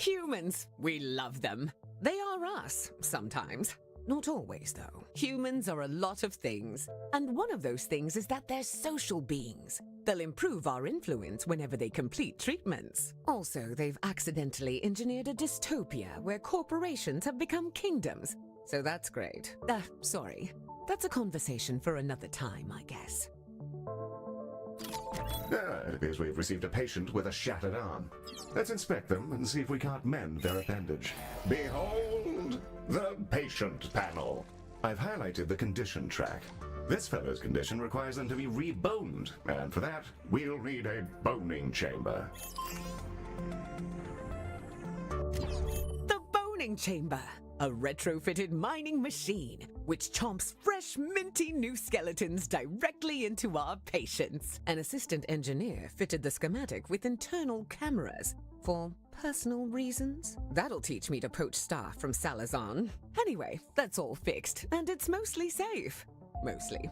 Humans, we love them. They are us, sometimes. Not always, though. Humans are a lot of things. And one of those things is that they're social beings. They'll improve our influence whenever they complete treatments. Also, they've accidentally engineered a dystopia where corporations have become kingdoms. So that's great. Sorry. That's a conversation for another time, I guess. It appears we've received a patient with a shattered arm. Let's inspect them and see if we can't mend their appendage. Behold the patient panel. I've highlighted the condition track. This fellow's condition requires them to be reboned, and for that, we'll need a boning chamber. The boning chamber! A retrofitted mining machine, which chomps fresh, minty new skeletons directly into our patients. An assistant engineer fitted the schematic with internal cameras for personal reasons. That'll teach me to poach staff from Salazar. Anyway, that's all fixed, and it's mostly safe. Mostly.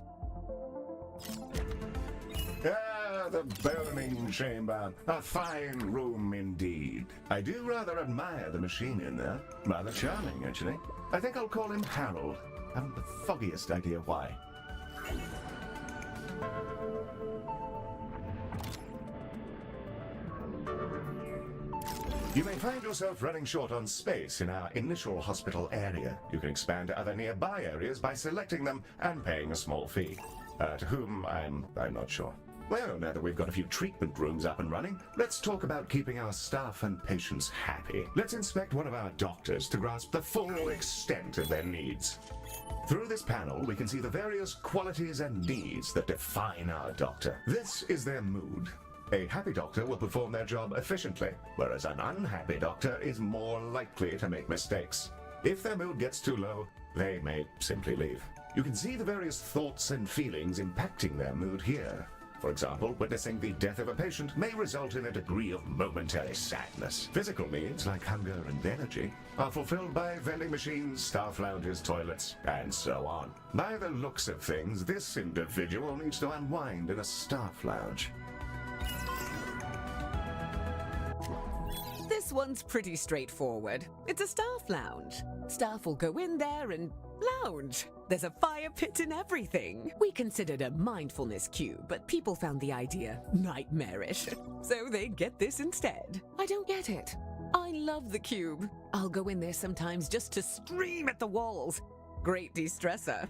Ah, the boning chamber. A fine room indeed. I do rather admire the machine in there. Rather charming, actually. I think I'll call him Harold. I haven't the foggiest idea why. You may find yourself running short on space in our initial hospital area. You can expand to other nearby areas by selecting them and paying a small fee. To whom, I'm not sure. Well, now that we've got a few treatment rooms up and running, let's talk about keeping our staff and patients happy. Let's inspect one of our doctors to grasp the full extent of their needs. Through this panel, we can see the various qualities and needs that define our doctor. This is their mood. A happy doctor will perform their job efficiently, whereas an unhappy doctor is more likely to make mistakes. If their mood gets too low, they may simply leave. You can see the various thoughts and feelings impacting their mood here. For example, witnessing the death of a patient may result in a degree of momentary sadness. Physical needs, like hunger and energy, are fulfilled by vending machines, staff lounges, toilets, and so on. By the looks of things, this individual needs to unwind in a staff lounge. This one's pretty straightforward. It's a staff lounge. Staff will go in there and lounge. There's a fire pit and everything. We considered a mindfulness cube, but people found the idea nightmarish. So they get this instead. I don't get it. I love the cube. I'll go in there sometimes just to scream at the walls. Great de-stressor.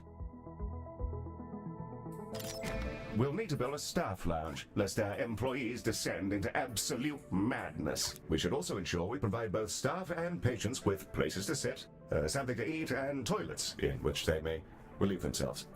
We'll need to build a staff lounge, lest our employees descend into absolute madness. We should also ensure we provide both staff and patients with places to sit, something to eat, and toilets in which they may relieve themselves.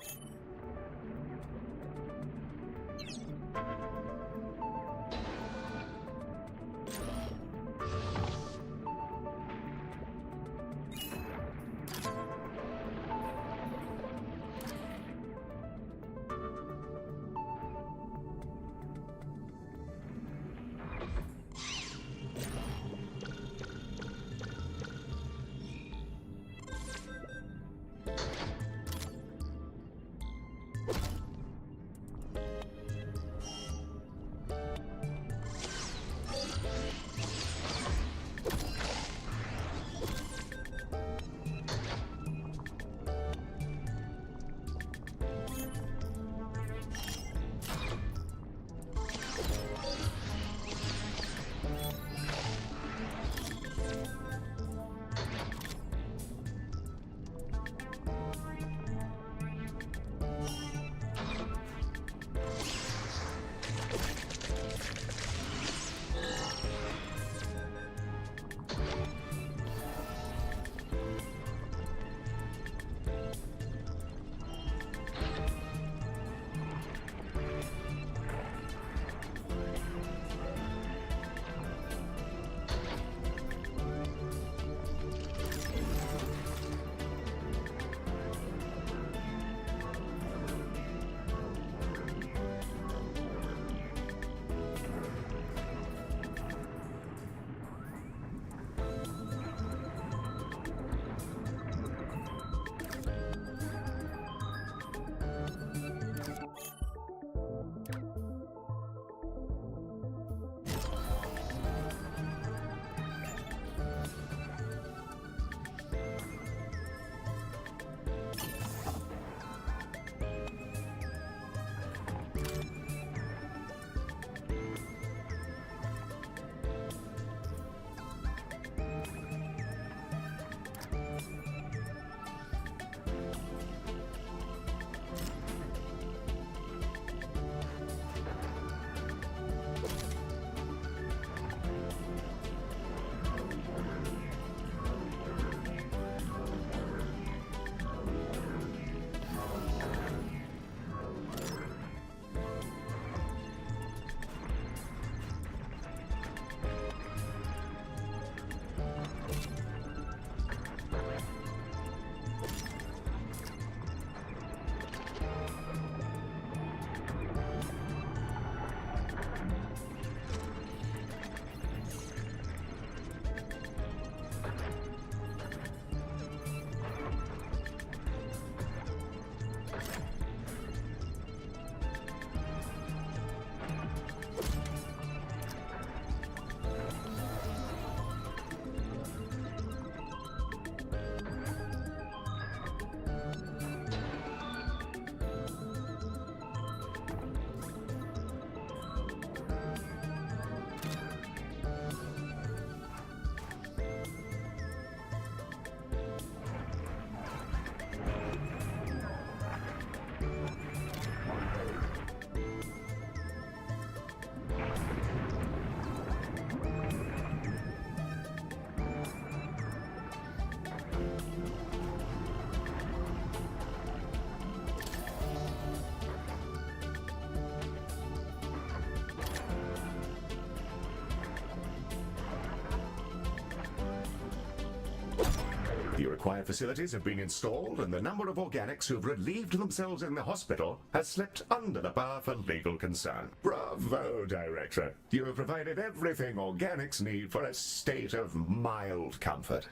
The required facilities have been installed, and the number of organics who've relieved themselves in the hospital has slipped under the bar for legal concern. Bravo, Director. You have provided everything organics need for a state of mild comfort.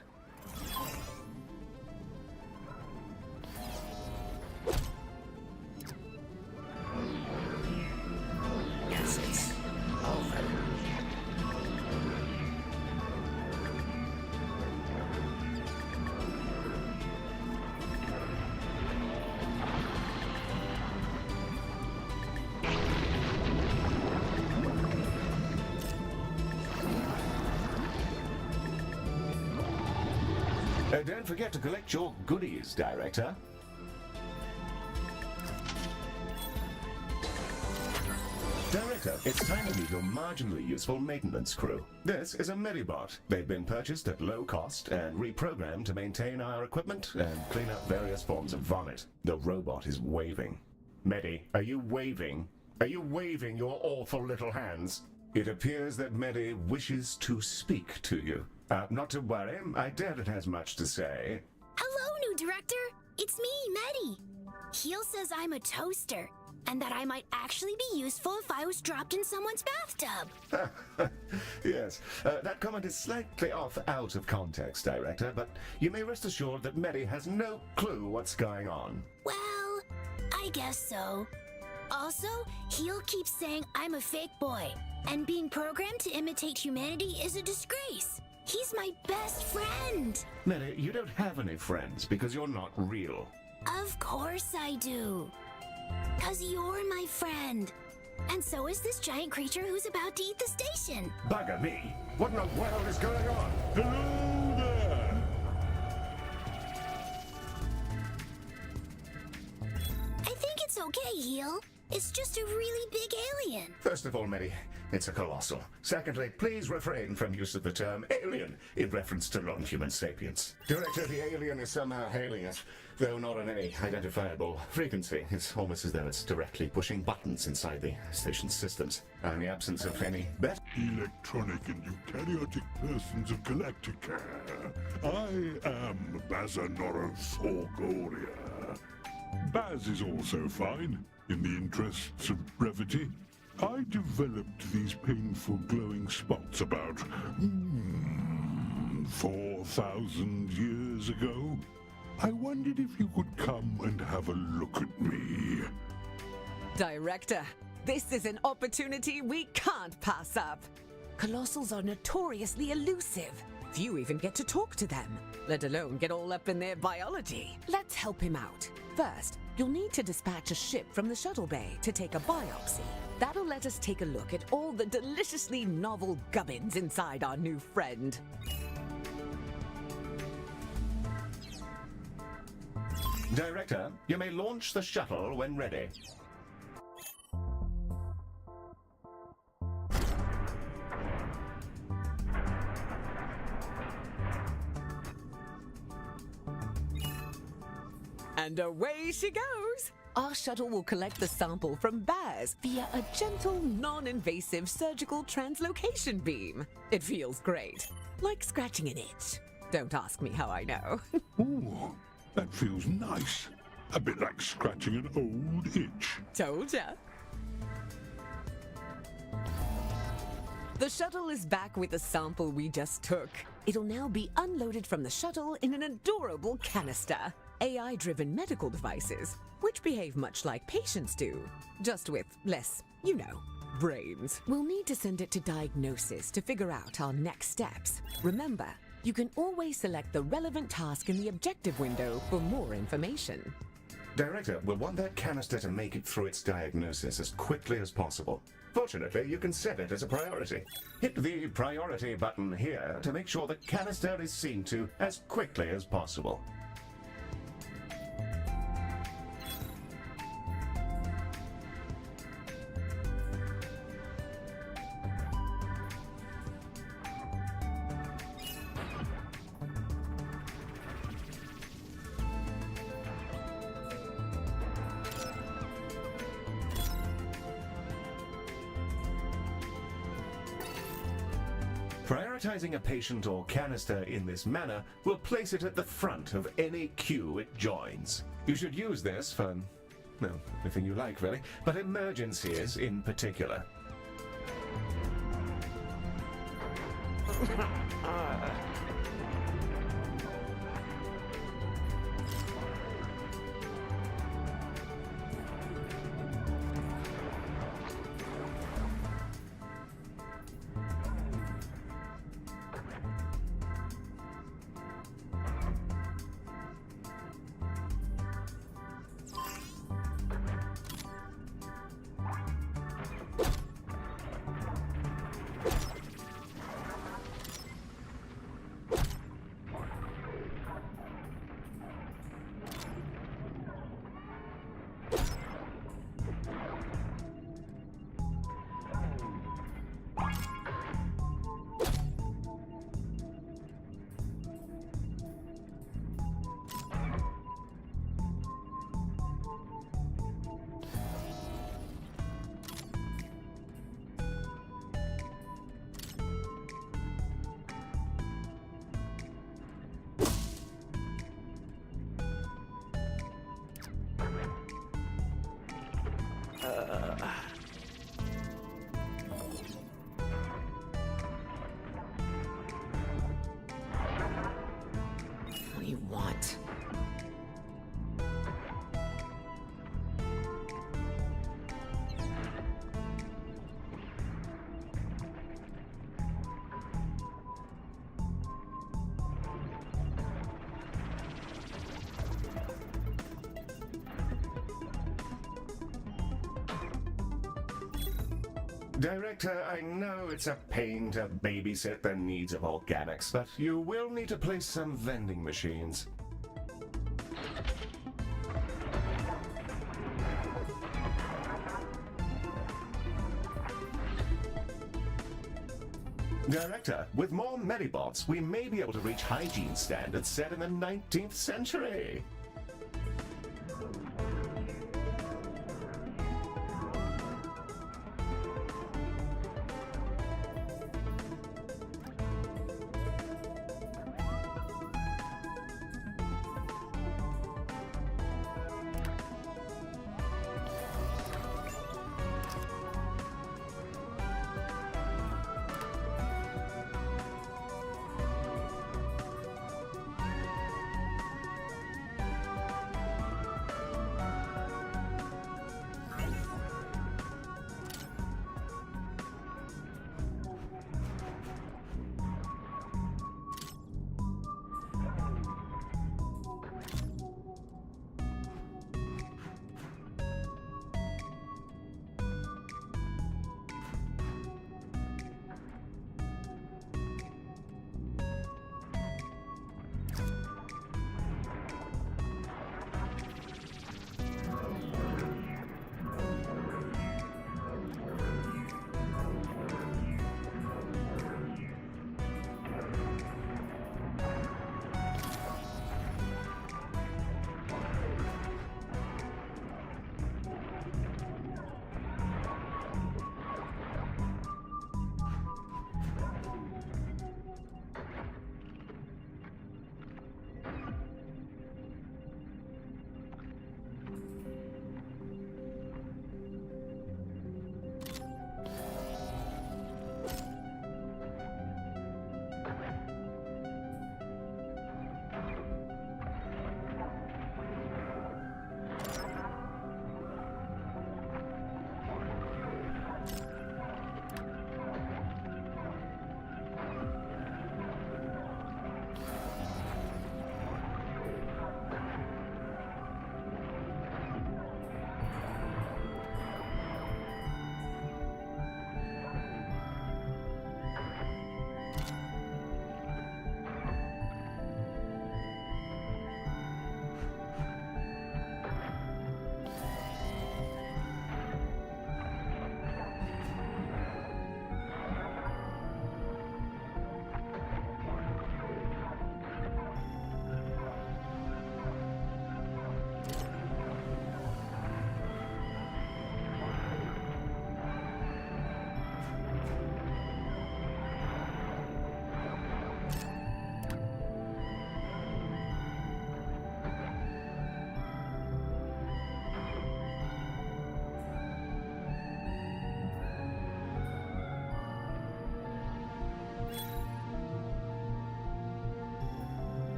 Yes, it's over. Don't forget to collect your goodies, Director. Director, it's time to meet your marginally useful maintenance crew. This is a Medibot. They've been purchased at low cost and reprogrammed to maintain our equipment and clean up various forms of vomit. The robot is waving. Medi, are you waving? Are you waving your awful little hands? It appears that Medi wishes to speak to you. Not to worry, I doubt it has much to say. Hello, new director. It's me, Medi. Heel says I'm a toaster, and that I might actually be useful if I was dropped in someone's bathtub. Yes, that comment is slightly off out of context, Director, but you may rest assured that Medi has no clue what's going on. Well, I guess so. Also, Heel keeps saying I'm a fake boy, and being programmed to imitate humanity is a disgrace. He's my best friend. Medi, you don't have any friends because you're not real. Of course I do. 'Cause you're my friend. And so is this giant creature who's about to eat the station. Bugger me! What in the world is going on? Hello there! I think it's okay, Heel. It's just a really big alien. First of all, Medi, it's a colossal. Secondly, please refrain from use of the term alien in reference to non-human sapiens. Director, the alien is somehow hailing us, though not on any identifiable frequency. It's almost as though it's directly pushing buttons inside the station's systems. In the absence of any bet. Electronic and eukaryotic persons of Galacticare. I am Bazanorophogoria. Baz is also fine, in the interests of brevity. I developed these painful glowing spots about 4,000 years ago. I wondered if you could come and have a look at me. Director, this is an opportunity we can't pass up. Colossals are notoriously elusive. Few even get to talk to them, let alone get all up in their biology. Let's help him out. First, you'll need to dispatch a ship from the shuttle bay to take a biopsy. That'll let us take a look at all the deliciously novel gubbins inside our new friend. Director, you may launch the shuttle when ready. And away she goes! Our shuttle will collect the sample from Baz via a gentle, non-invasive surgical translocation beam. It feels great, like scratching an itch. Don't ask me how I know. Ooh, that feels nice. A bit like scratching an old itch. Told ya. The shuttle is back with the sample we just took. It'll now be unloaded from the shuttle in an adorable canister. AI-driven medical devices, which behave much like patients do, just with less, brains. We'll need to send it to diagnosis to figure out our next steps. Remember, you can always select the relevant task in the objective window for more information. Director, we'll want that canister to make it through its diagnosis as quickly as possible. Fortunately, you can set it as a priority. Hit the priority button here to make sure the canister is seen to as quickly as possible. Prioritizing a patient or canister in this manner will place it at the front of any queue it joins. You should use this for, well, anything you like really, but emergencies in particular. What do you want? Director, I know it's a pain to babysit the needs of organics, but you will need to place some vending machines. Director, with more Medibots, we may be able to reach hygiene standards set in the 19th century.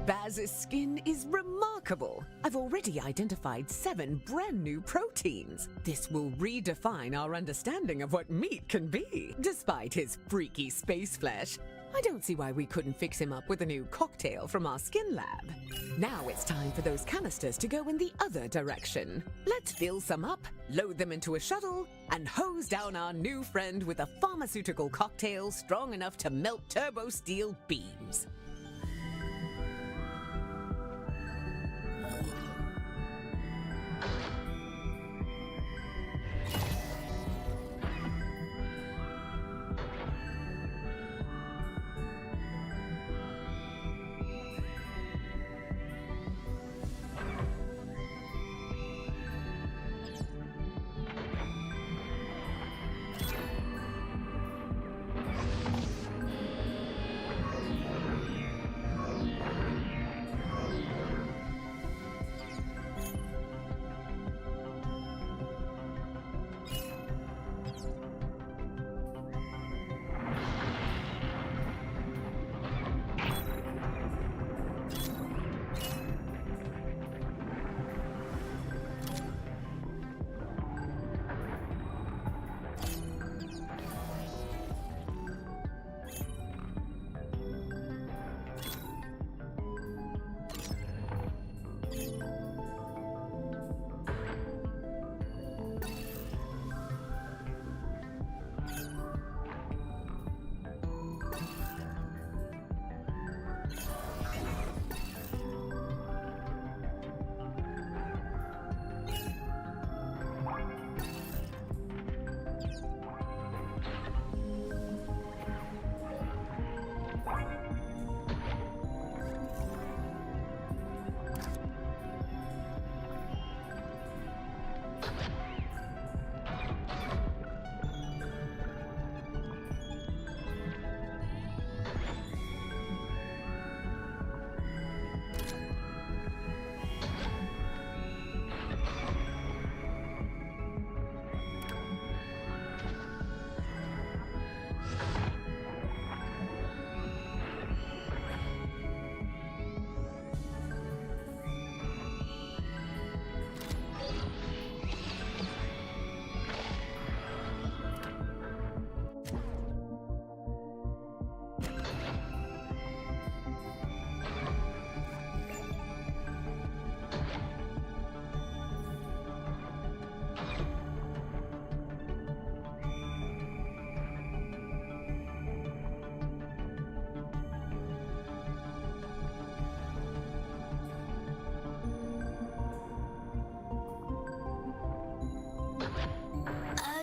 Baz's skin is remarkable. I've already identified 7 brand new proteins. This will redefine our understanding of what meat can be. Despite his freaky space flesh, I don't see why we couldn't fix him up with a new cocktail from our skin lab. Now it's time for those canisters to go in the other direction. Let's fill some up, load them into a shuttle, and hose down our new friend with a pharmaceutical cocktail strong enough to melt turbo steel beams.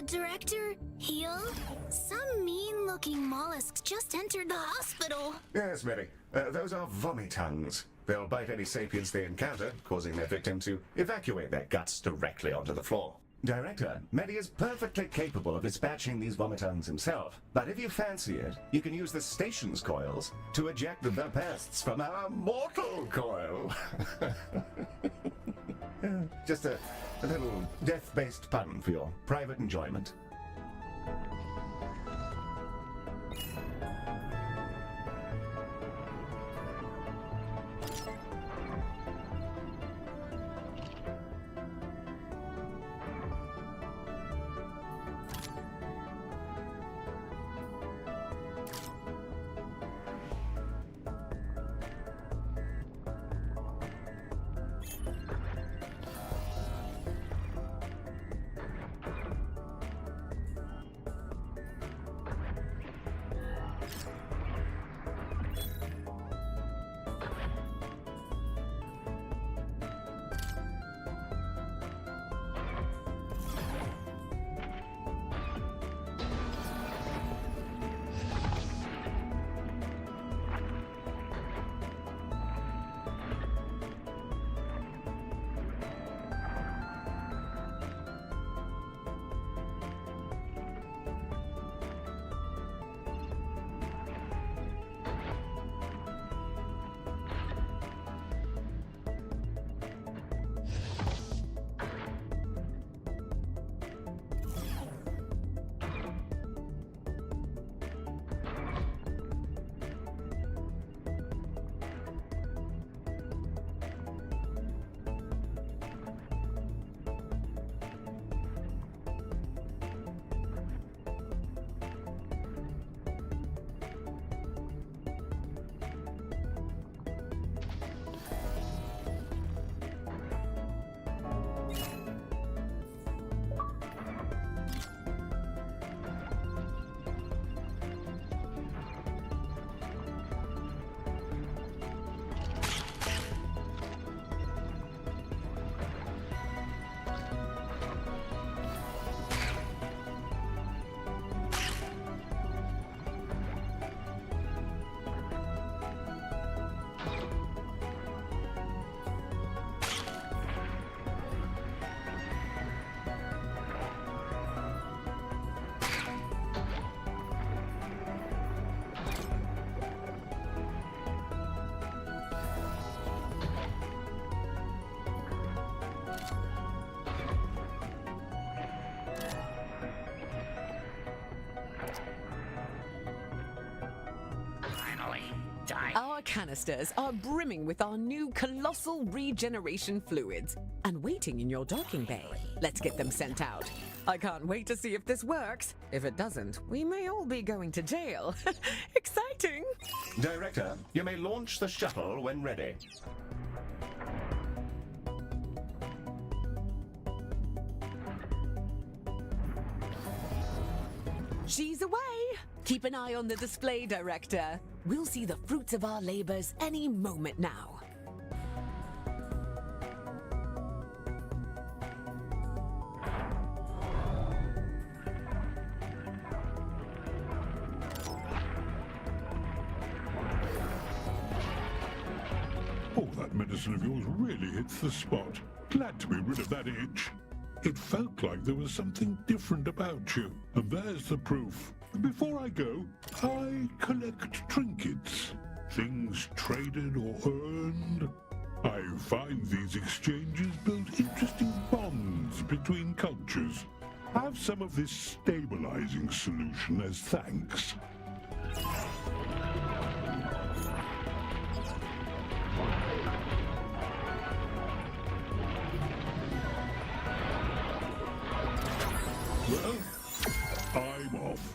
Director, Heel? Some mean-looking mollusks just entered the hospital. Yes, Mary. Those are vomitongues. They'll bite any sapiens they encounter, causing their victim to evacuate their guts directly onto the floor. Director, Medi is perfectly capable of dispatching these vomitongues himself, but if you fancy it, you can use the station's coils to eject the pests from our mortal coil. Just a little death-based pun for your private enjoyment. canisters are brimming with our new colossal regeneration fluids and waiting in your docking bay. Let's get them sent out. I can't wait to see if this works. If it doesn't, we may all be going to jail. Exciting! Director, you may launch the shuttle when ready. She's away! Keep an eye on the display, Director. We'll see the fruits of our labors any moment now. Oh, that medicine of yours really hits the spot. Glad to be rid of that itch. It felt like there was something different about you, and there's the proof. Before I go, I collect trinkets, things traded or earned. I find these exchanges build interesting bonds between cultures. Have some of this stabilizing solution as thanks. Well, I'm off.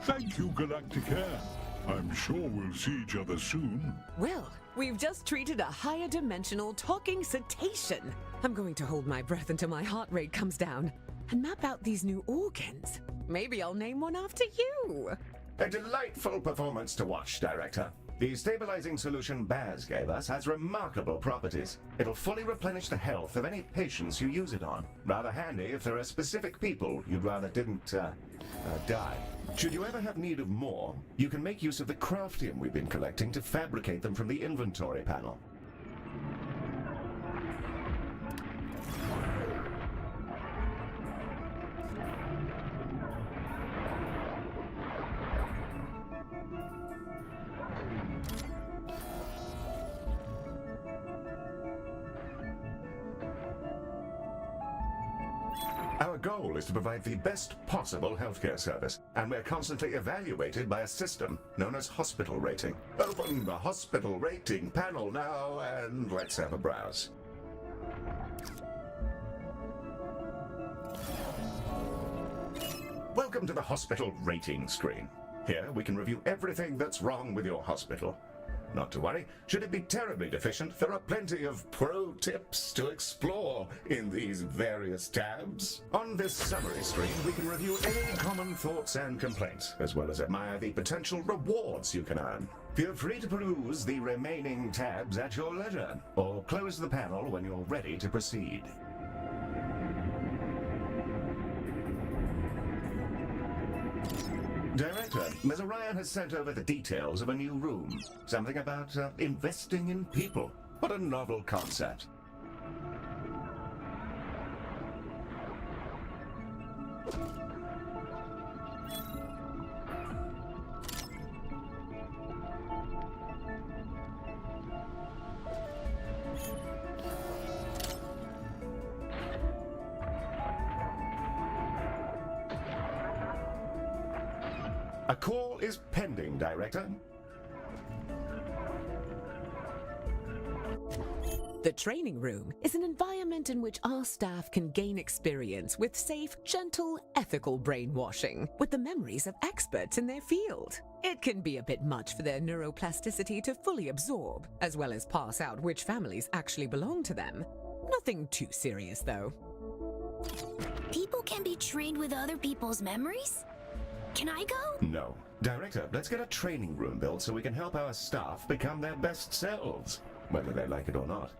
Thank you, Galacticare. I'm sure we'll see each other soon. Well, we've just treated a higher dimensional talking cetacean. I'm going to hold my breath until my heart rate comes down and map out these new organs. Maybe I'll name one after you. A delightful performance to watch, Director. The stabilizing solution Baz gave us has remarkable properties. It'll fully replenish the health of any patients you use it on. Rather handy if there are specific people you'd rather didn't die. Should you ever have need of more, you can make use of the craftium we've been collecting to fabricate them from the inventory panel. Our goal is to provide the best possible healthcare service, and we're constantly evaluated by a system known as hospital rating. Open the hospital rating panel now, and let's have a browse. Welcome to the hospital rating screen. Here we can review everything that's wrong with your hospital. Not to worry, should it be terribly deficient, there are plenty of pro tips to explore in these various tabs. On this summary screen, we can review any common thoughts and complaints, as well as admire the potential rewards you can earn. Feel free to peruse the remaining tabs at your leisure, or close the panel when you're ready to proceed. Director, Ms. Orion has sent over the details of a new room. Something about investing in people. What a novel concept. A call is pending, Director. The training room is an environment in which our staff can gain experience with safe, gentle, ethical brainwashing with the memories of experts in their field. It can be a bit much for their neuroplasticity to fully absorb, as well as pass out which families actually belong to them. Nothing too serious, though. People can be trained with other people's memories? Can I go? No. Director, let's get a training room built so we can help our staff become their best selves, whether they like it or not.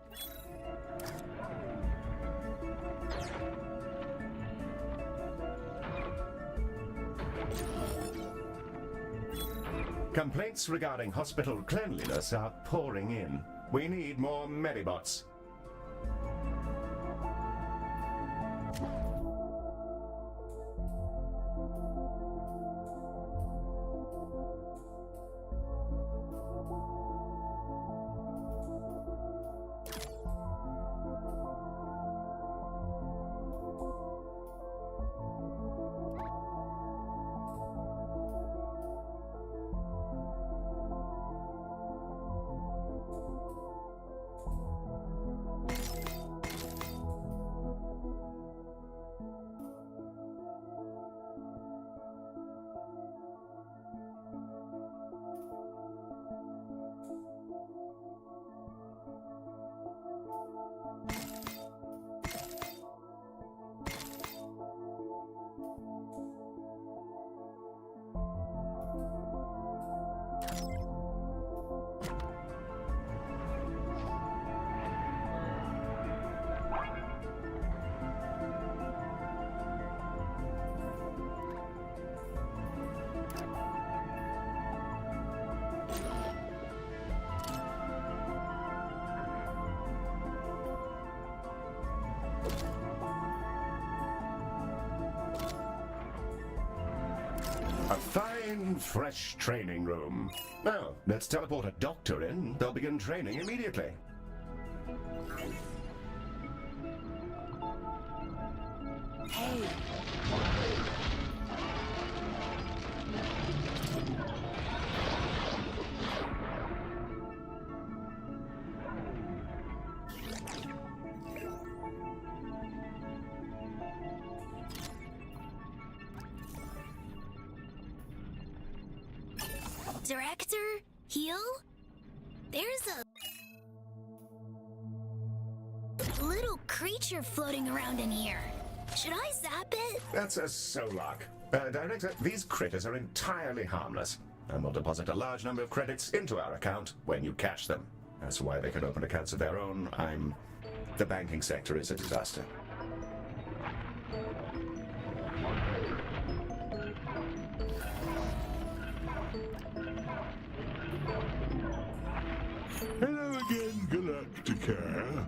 Complaints regarding hospital cleanliness are pouring in. We need more Medibots. fine, fresh training room. Now, let's teleport a doctor in. They'll begin training immediately. Hey. Director? Heal? There's a little creature floating around in here. Should I zap it? That's a Solok. Director, these critters are entirely harmless, and will deposit a large number of credits into our account when you catch them. That's why they can open accounts of their own. The banking sector is a disaster. Hello again, Galacticare.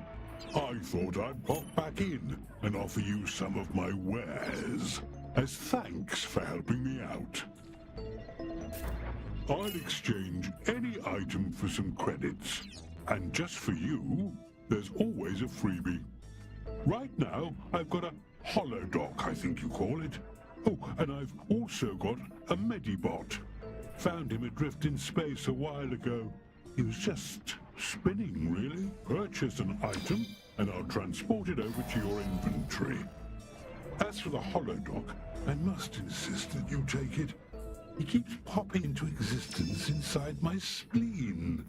I thought I'd pop back in and offer you some of my wares as thanks for helping me out. I'll exchange any item for some credits, and just for you, there's always a freebie. Right now, I've got a holodoc, I think you call it. Oh, and I've also got a Medibot. Found him adrift in space a while ago. He was just spinning, really. Purchase an item, and I'll transport it over to your inventory. As for the holodoc, I must insist that you take it. He keeps popping into existence inside my spleen.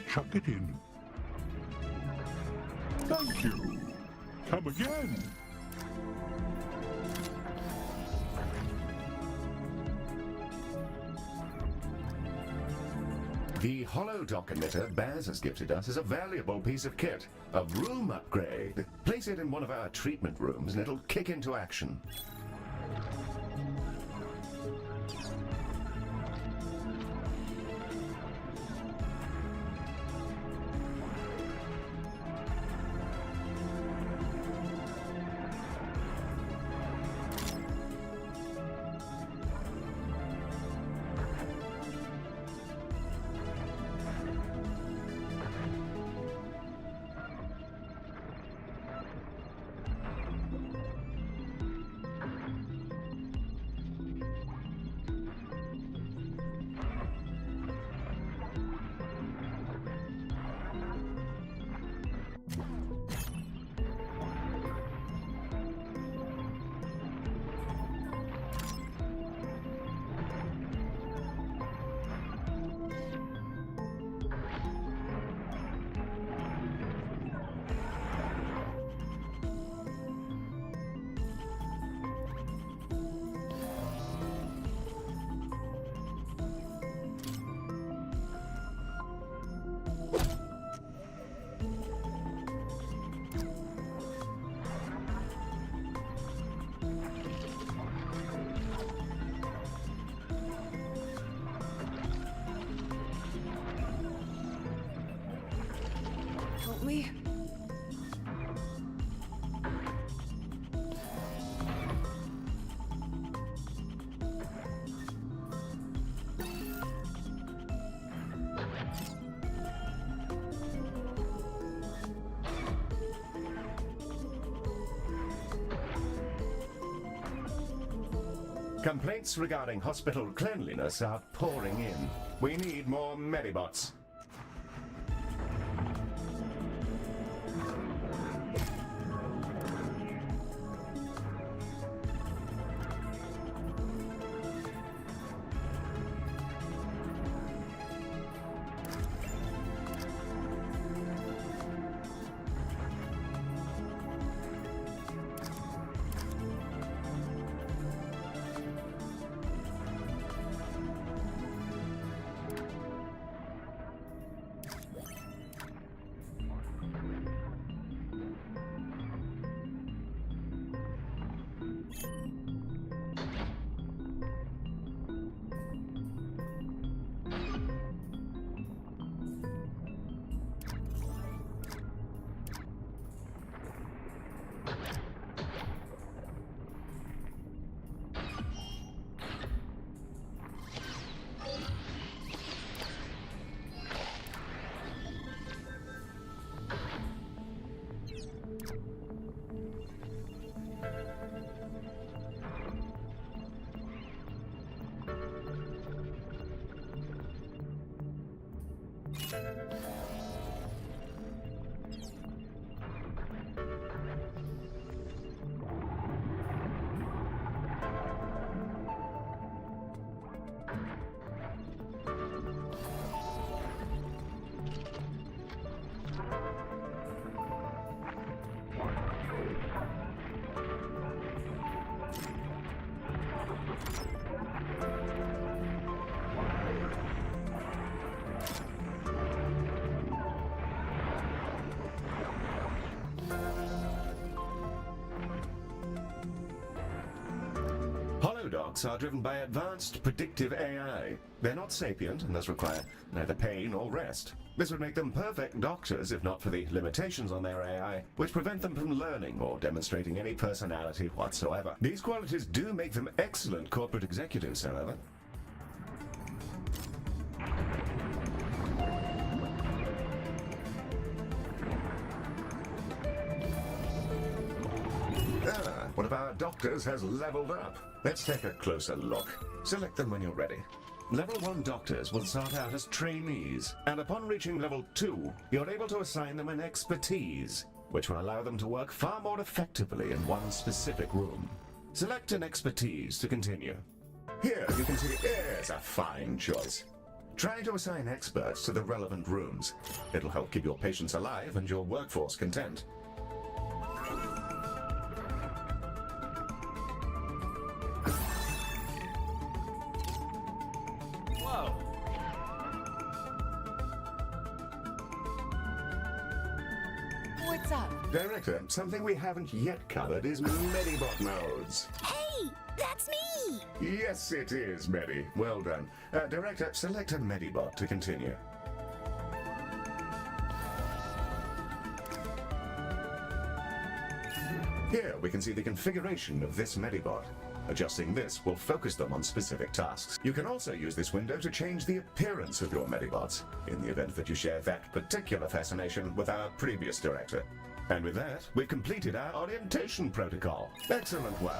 Chuck it in. Thank you. Come again. The holodoc emitter Baz has gifted us is a valuable piece of kit. A room upgrade. Place it in one of our treatment rooms and it'll kick into action. Help me. Complaints regarding hospital cleanliness are pouring in. We need more Medibots. Holodocs are driven by advanced predictive AI. They're not sapient and thus require neither pain nor rest. This would make them perfect doctors if not for the limitations on their AI, which prevent them from learning or demonstrating any personality whatsoever. These qualities do make them excellent corporate executives, however. One of our doctors has leveled up. Let's take a closer look. Select them when you're ready. Level 1 doctors will start out as trainees, and upon reaching level 2, you're able to assign them an expertise, which will allow them to work far more effectively in one specific room. Select an expertise to continue. Here you can see there's a fine choice. Try to assign experts to the relevant rooms. It'll help keep your patients alive and your workforce content. What's up? Director, something we haven't yet covered is Medibot modes. Hey, that's me! Yes, it is, Medi. Well done. Director, select a Medibot to continue. Here we can see the configuration of this Medibot. Adjusting this will focus them on specific tasks. You can also use this window to change the appearance of your Medibots, in the event that you share that particular fascination with our previous director. And with that, we've completed our orientation protocol. Excellent work.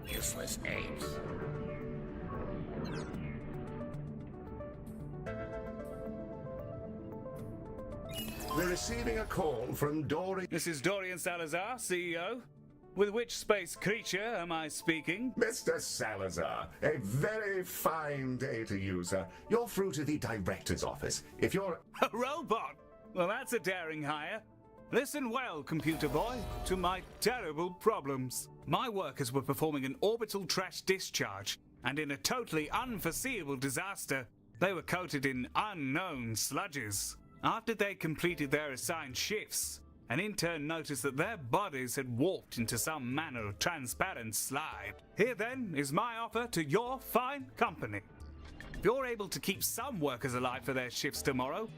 Useless apes. We're receiving a call from Dory. This is Dorian Salazar, CEO. With which space creature am I speaking? Mr. Salazar, a very fine day to you, sir. You're through to the director's office. If you're... A robot? Well, that's a daring hire. Listen well, computer boy, to my terrible problems. My workers were performing an orbital trash discharge, and in a totally unforeseeable disaster, they were coated in unknown sludges. After they completed their assigned shifts, an intern noticed that their bodies had warped into some manner of transparent slime. Here then is my offer to your fine company. If you're able to keep some workers alive for their shifts tomorrow,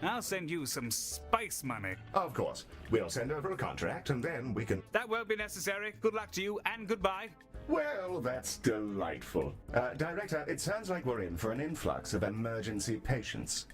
I'll send you some space money. Of course. We'll send over a contract and then we can... That won't be necessary. Good luck to you and goodbye. Well, that's delightful. Director, it sounds like we're in for an influx of emergency patients.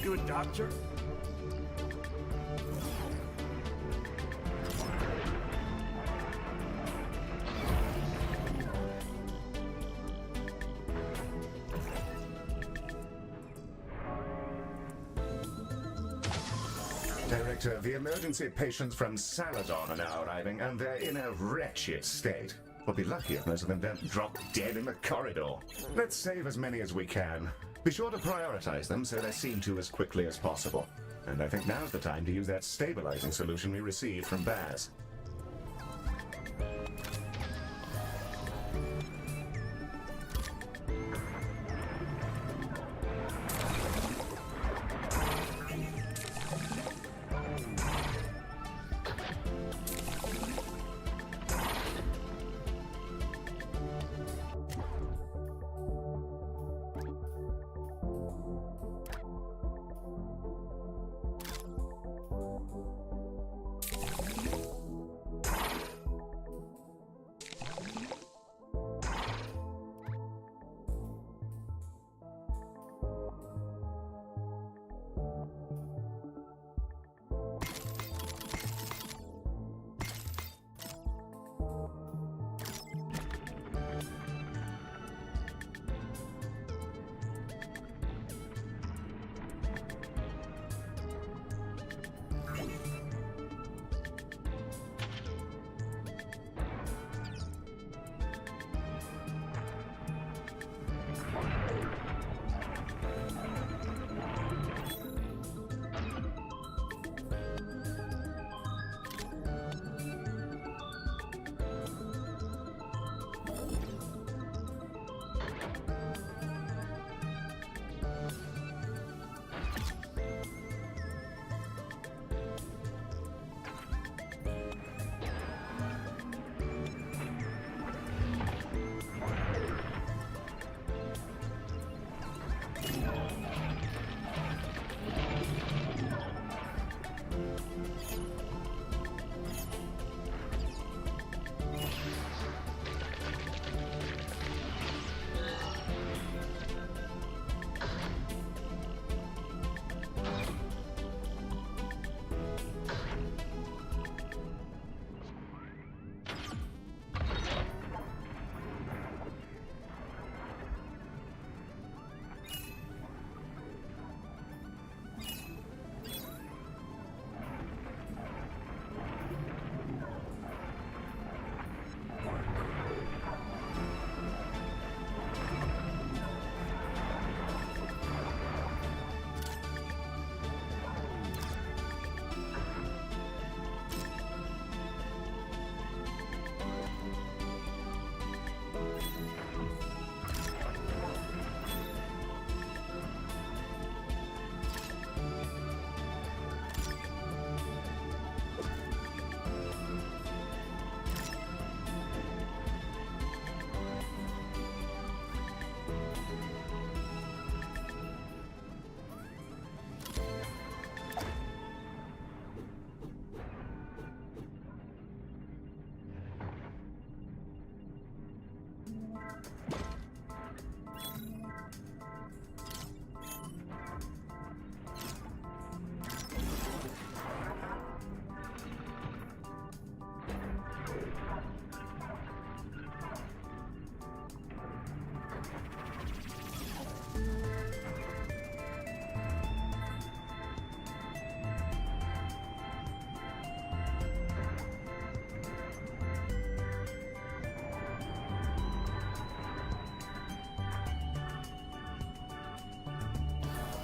You a doctor? Director, the emergency patients from Saladon are now arriving, and they're in a wretched state. We'll be lucky if most of them don't drop dead in the corridor. Let's save as many as we can. Be sure to prioritize them so they're seen to as quickly as possible. And I think now's the time to use that stabilizing solution we received from Baz.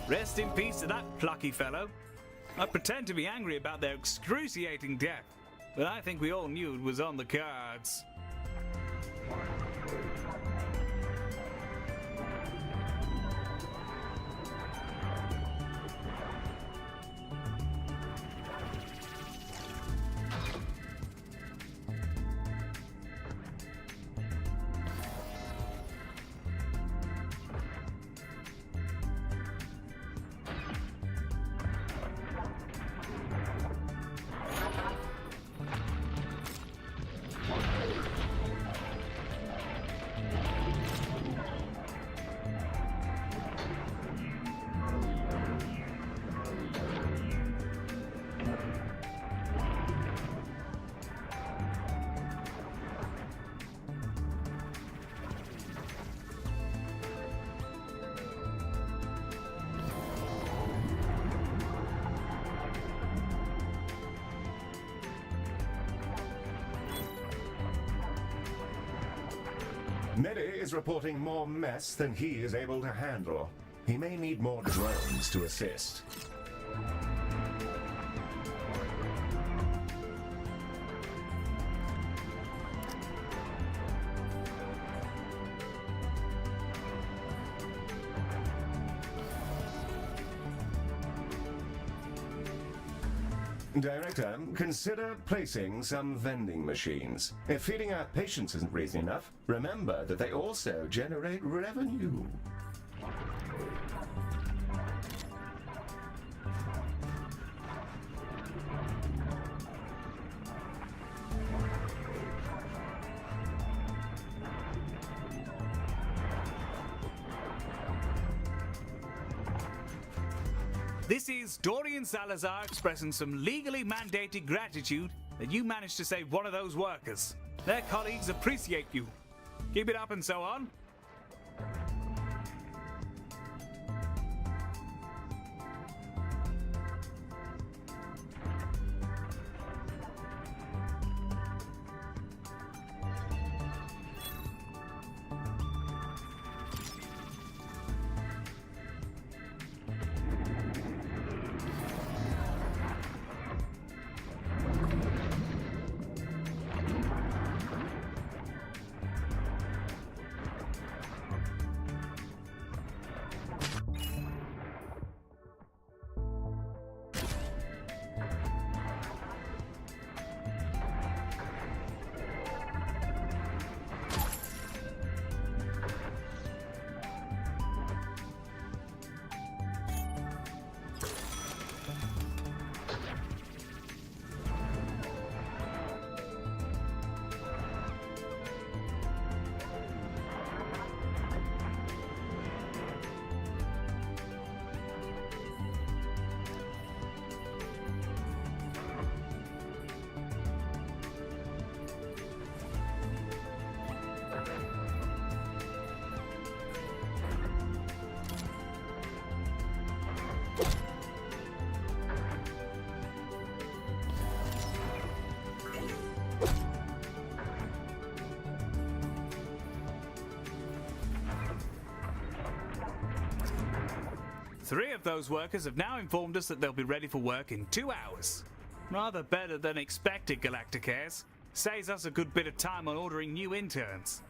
Rest in peace to that plucky fellow. I pretend to be angry about their excruciating death, but I think we all knew it was on the cards. Neddy is reporting more mess than he is able to handle. He may need more drones to assist. Director, consider placing some vending machines. If feeding our patients isn't reason enough, remember that they also generate revenue. This is Dorian Salazar expressing some legally mandated gratitude that you managed to save one of those workers. Their colleagues appreciate you. Keep it up and so on. Three of those workers have now informed us that they'll be ready for work in 2 hours. Rather better than expected, Galacticares. Saves us a good bit of time on ordering new interns.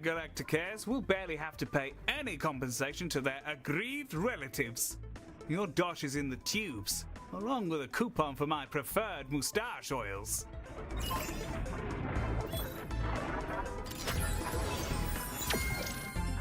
Galacticares will barely have to pay any compensation to their aggrieved relatives. Your dosh is in the tubes, along with a coupon for my preferred moustache oils.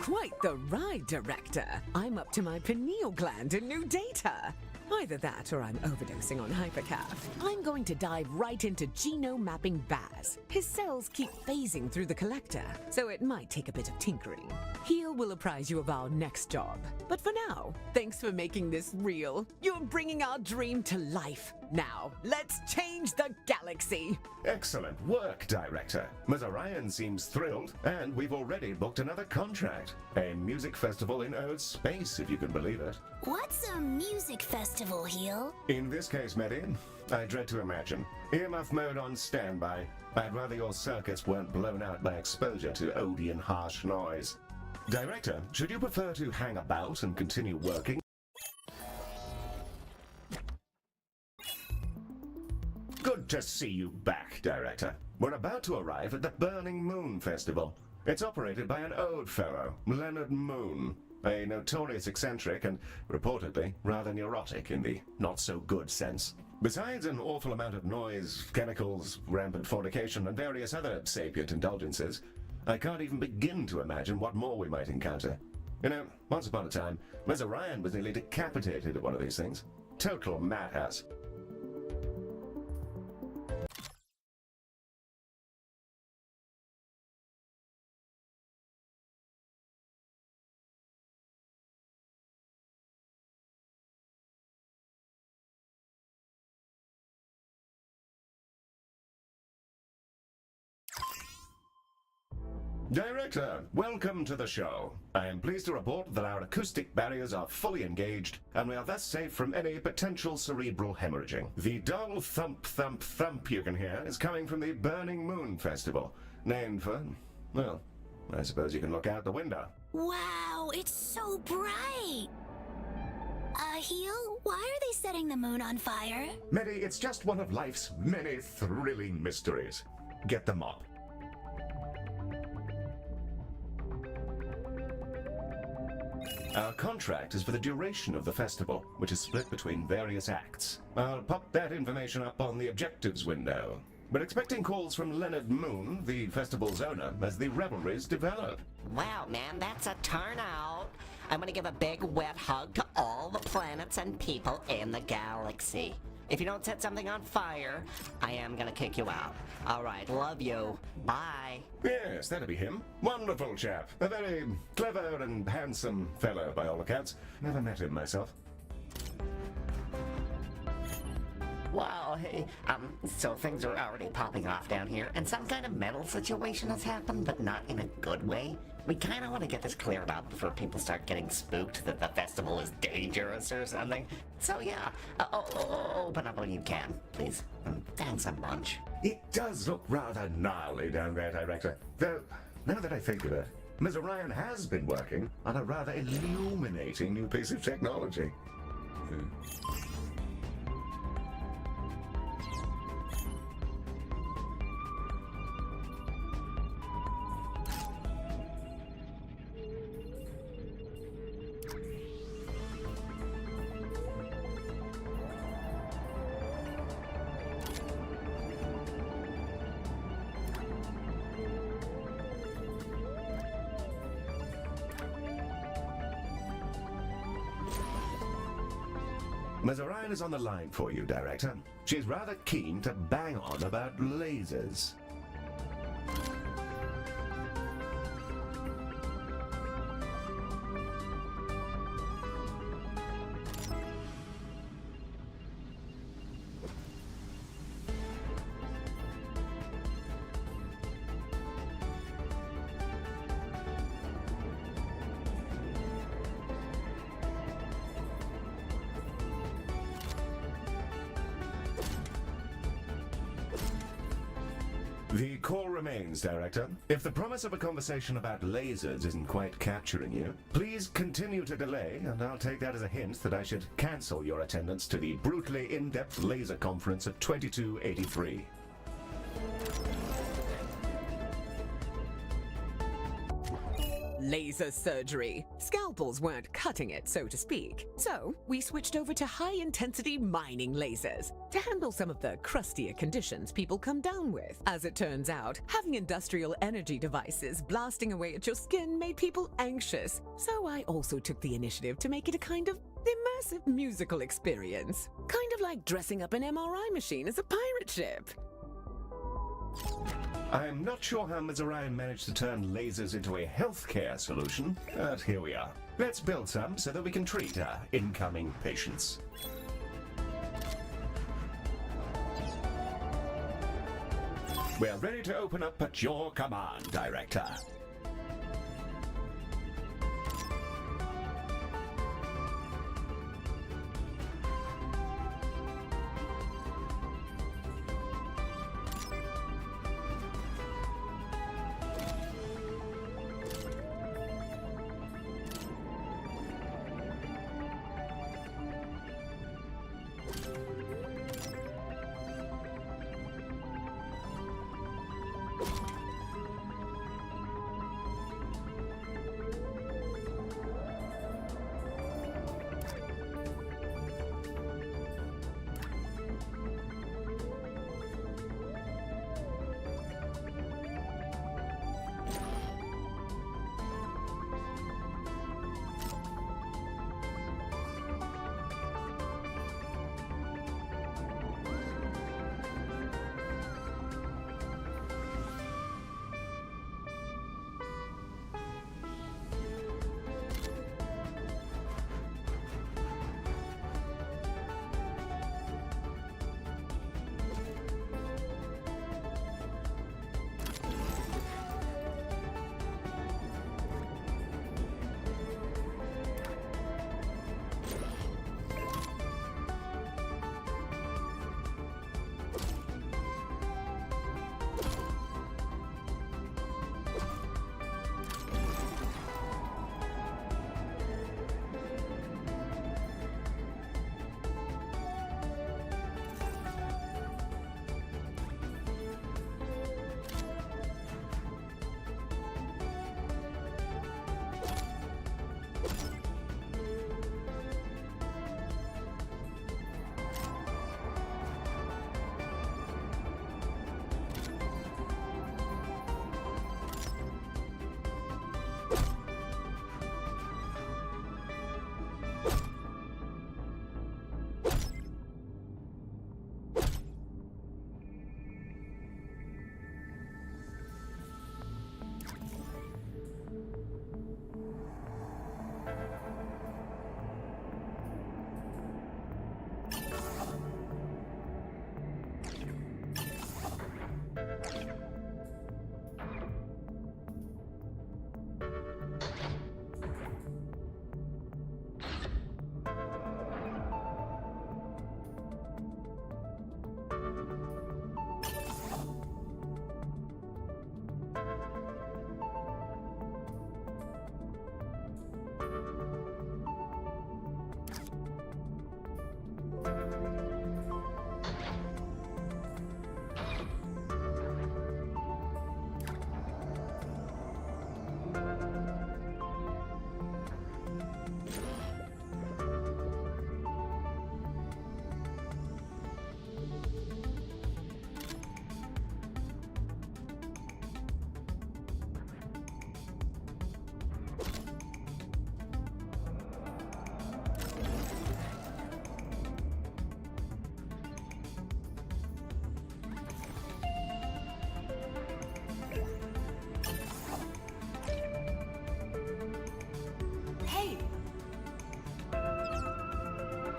Quite the ride, Director. I'm up to my pineal gland in new data. Either that or I'm overdosing on hypercaf. I'm going to dive right into genome mapping Baz. His cells keep phasing through the collector, so it might take a bit of tinkering. Heal will apprise you of our next job. But for now, thanks for making this real. You're bringing our dream to life. Now, let's change the galaxy. Excellent work, Director. Ms. Orion seems thrilled, and we've already booked another contract. A music festival in Earth space, if you can believe it. What's a music festival, Heel? In this case, Medi, I dread to imagine. Earmuff mode on standby. I'd rather your circuits weren't blown out by exposure to Odeon harsh noise. Director, should you prefer to hang about and continue working? Good to see you back, Director. We're about to arrive at the Burning Moon Festival. It's operated by an old fellow, Leonard Moon, a notorious eccentric and, reportedly, rather neurotic in the not-so-good sense. Besides an awful amount of noise, chemicals, rampant fornication, and various other sapient indulgences, I can't even begin to imagine what more we might encounter. You know, once upon a time, Ms. Orion was nearly decapitated at one of these things. Total madhouse. Director, welcome to the show. I am pleased to report that our acoustic barriers are fully engaged, and we are thus safe from any potential cerebral hemorrhaging. The dull thump, thump, thump you can hear is coming from the Burning Moon Festival, named for, well, I suppose you can look out the window. Wow, it's so bright! Heel, why are they setting the moon on fire? Medi, it's just one of life's many thrilling mysteries. Get the mop. Our contract is for the duration of the festival, which is split between various acts. I'll pop that information up on the objectives window. We're expecting calls from Leonard Moon, the festival's owner, as the revelries develop. Wow, man, that's a turnout. I'm gonna give a big wet hug to all the planets and people in the galaxy. If you don't set something on fire, I am gonna kick you out. Alright, love you. Bye. Yes, that'll be him. Wonderful chap. A very clever and handsome fellow, by all accounts. Never met him myself. Wow, hey, so things are already popping off down here, and some kind of metal situation has happened, but not in a good way. We kind of want to get this cleared up before people start getting spooked that the festival is dangerous or something. So yeah, open up when you can, please. Thanks a bunch. It does look rather gnarly down there, Director. Though, now that I think of it, Ms. Orion has been working on a rather illuminating new piece of technology. Ms. Orion is on the line for you, Director. She's rather keen to bang on about lasers. The call remains, Director. If the promise of a conversation about lasers isn't quite capturing you, please continue to delay, and I'll take that as a hint that I should cancel your attendance to the brutally in-depth laser conference of 2283. laser surgery. Scalpels weren't cutting it, so to speak. So we switched over to high-intensity mining lasers to handle some of the crustier conditions people come down with. As it turns out, having industrial energy devices blasting away at your skin made people anxious. So I also took the initiative to make it a kind of immersive musical experience. Kind of like dressing up an MRI machine as a pirate ship. I'm not sure how Ms. Orion managed to turn lasers into a healthcare solution, but here we are. Let's build some so that we can treat our incoming patients. We're ready to open up at your command, Director.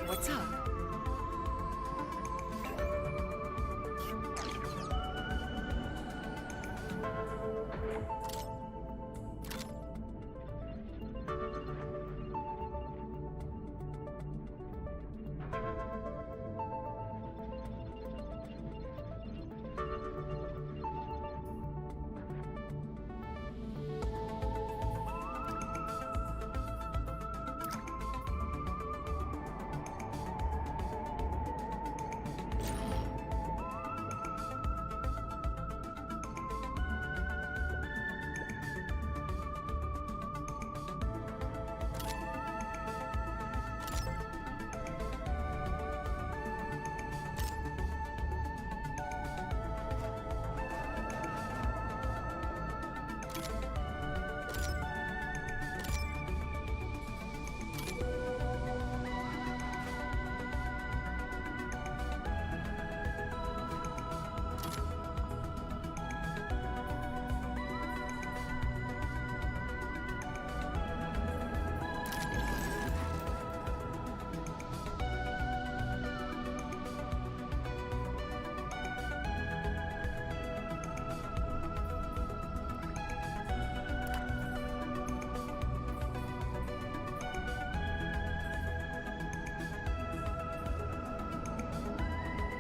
What's up?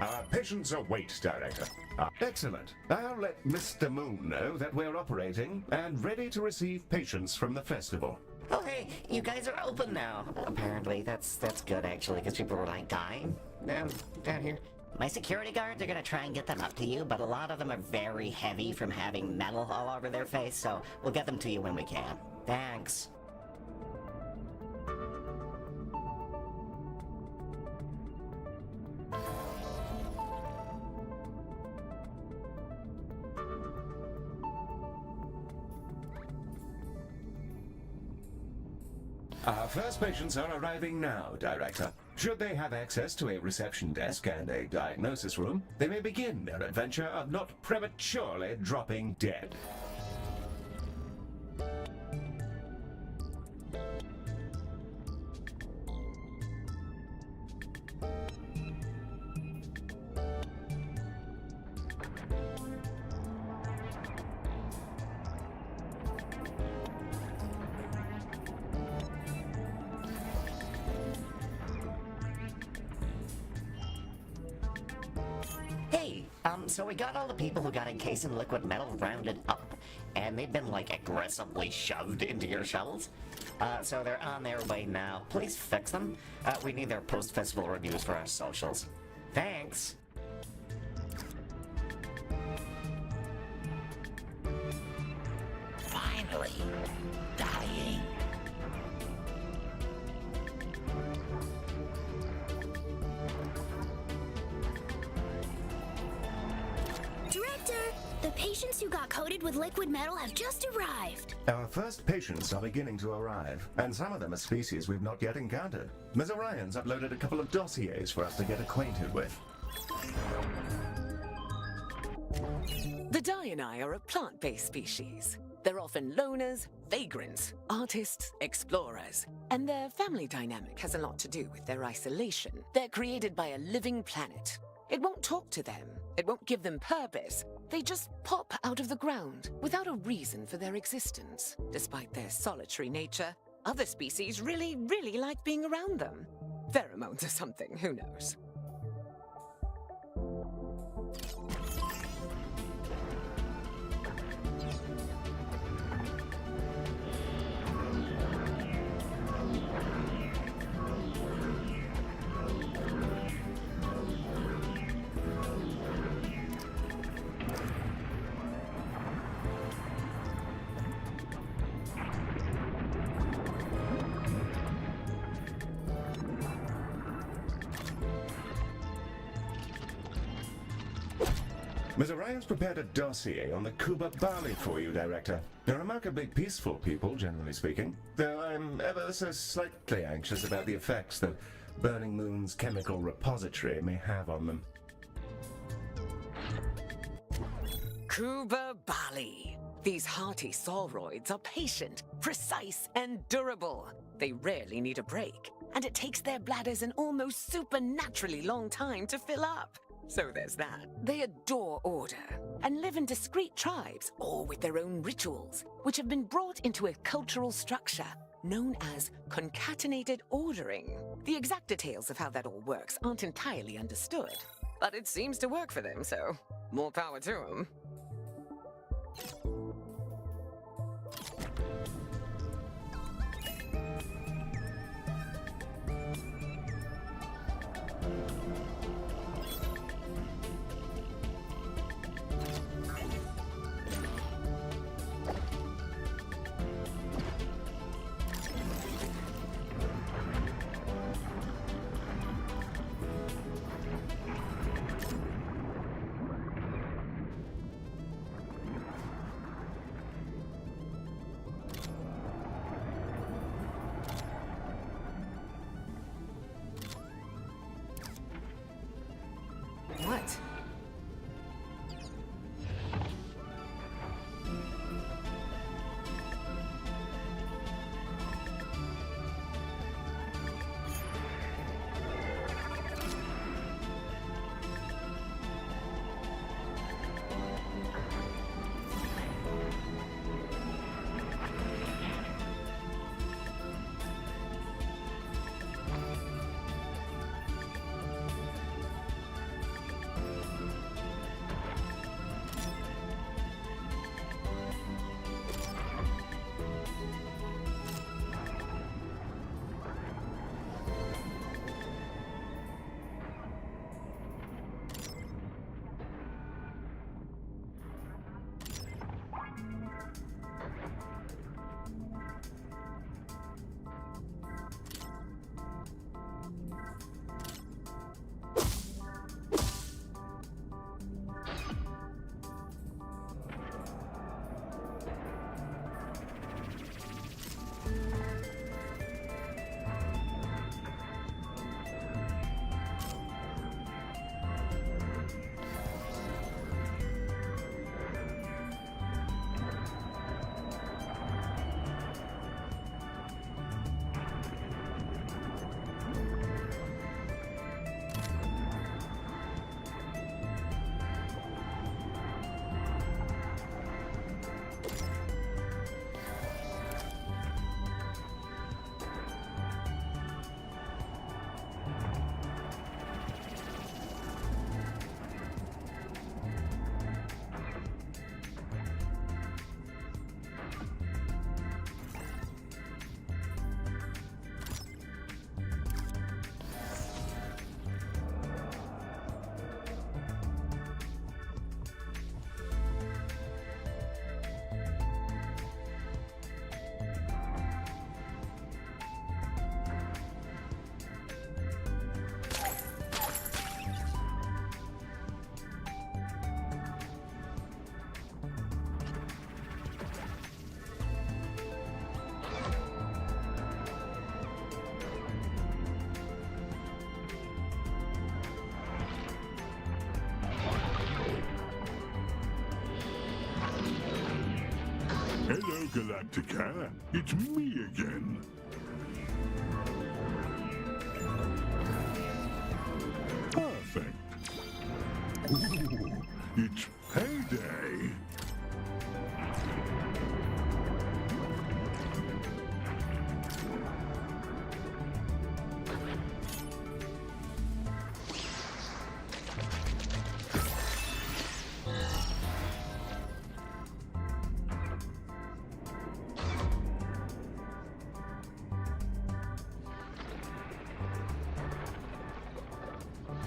Our patients await, Director. Excellent. I'll let Mr. Moon know that we're operating and ready to receive patients from the festival. Oh, hey, you guys are open now. Apparently, that's good, actually, because people were, like, dying down here. My security guards are gonna try and get them up to you, but a lot of them are very heavy from having metal all over their face, so we'll get them to you when we can. Thanks. Our first patients are arriving now, Director. Should they have access to a reception desk and a diagnosis room, they may begin their adventure of not prematurely dropping dead. Hey, so we got all the people who got encased in liquid metal rounded up, and they've been, like, aggressively shoved into your shovels. So they're on their way now. Please fix them. We need their post-festival reviews for our socials. Thanks. Finally, dying. Director, the patients who got coated with liquid metal have just arrived. Our first patients are beginning to arrive, and some of them are species we've not yet encountered. Ms. Orion's uploaded a couple of dossiers for us to get acquainted with. The Diani are a plant-based species. They're often loners, vagrants, artists, explorers, and their family dynamic has a lot to do with their isolation. They're created by a living planet. It won't talk to them. It won't give them purpose. They just pop out of the ground without a reason for their existence. Despite their solitary nature, other species really like being around them. Pheromones or something, who knows? Ms. Orion's prepared a dossier on the Kuba Bali for you, Director. They're remarkably peaceful people, generally speaking, though I'm ever so slightly anxious about the effects that Burning Moon's chemical repository may have on them. Kuba Bali. These hearty sauroids are patient, precise, and durable. They rarely need a break, and it takes their bladders an almost supernaturally long time to fill up. So there's that. They adore order and live in discrete tribes, all with their own rituals, which have been brought into a cultural structure known as concatenated ordering. The exact details of how that all works aren't entirely understood, but it seems to work for them, so more power to them. Galacticare. It's me again. Perfect. Ooh, it's payday.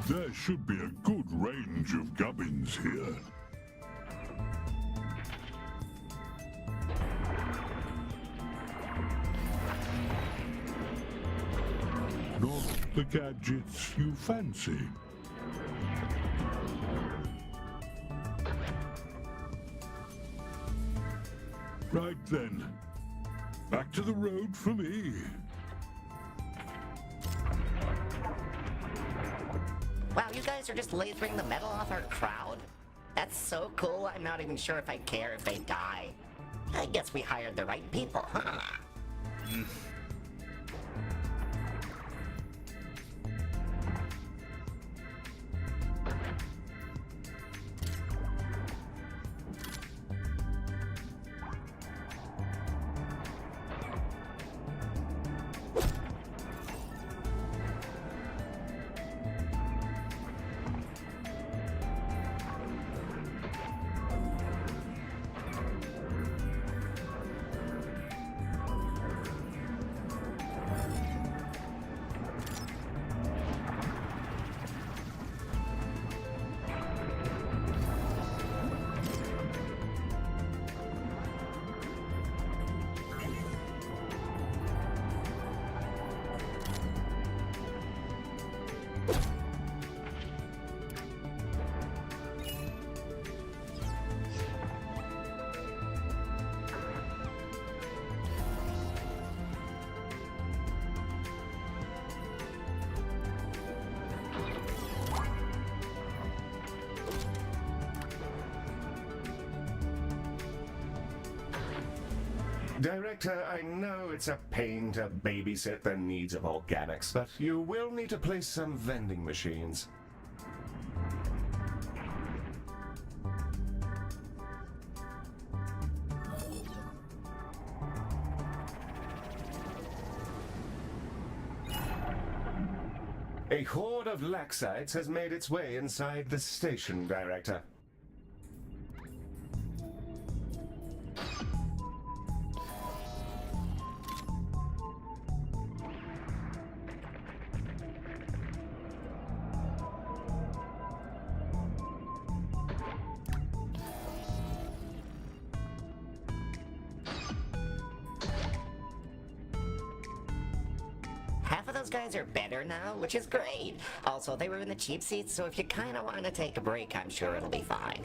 There should be a good range of gubbins here. Not the gadgets you fancy. Right then. Back to the road for me. Wow, you guys are just lasering the metal off our crowd? That's so cool, I'm not even sure if I care if they die. I guess we hired the right people, huh? Director, I know it's a pain to babysit the needs of organics, but you will need to place some vending machines. A horde of Laxites has made its way inside the station, Director. Half of those guys are better now, which is great. Also, they were in the cheap seats, so if you kind of want to take a break, I'm sure it'll be fine.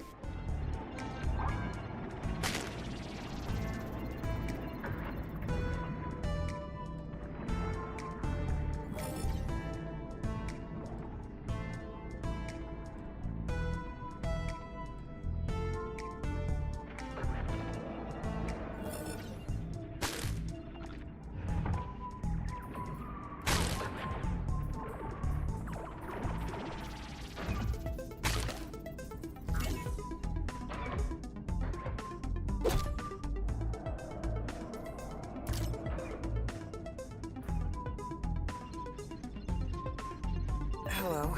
Hello.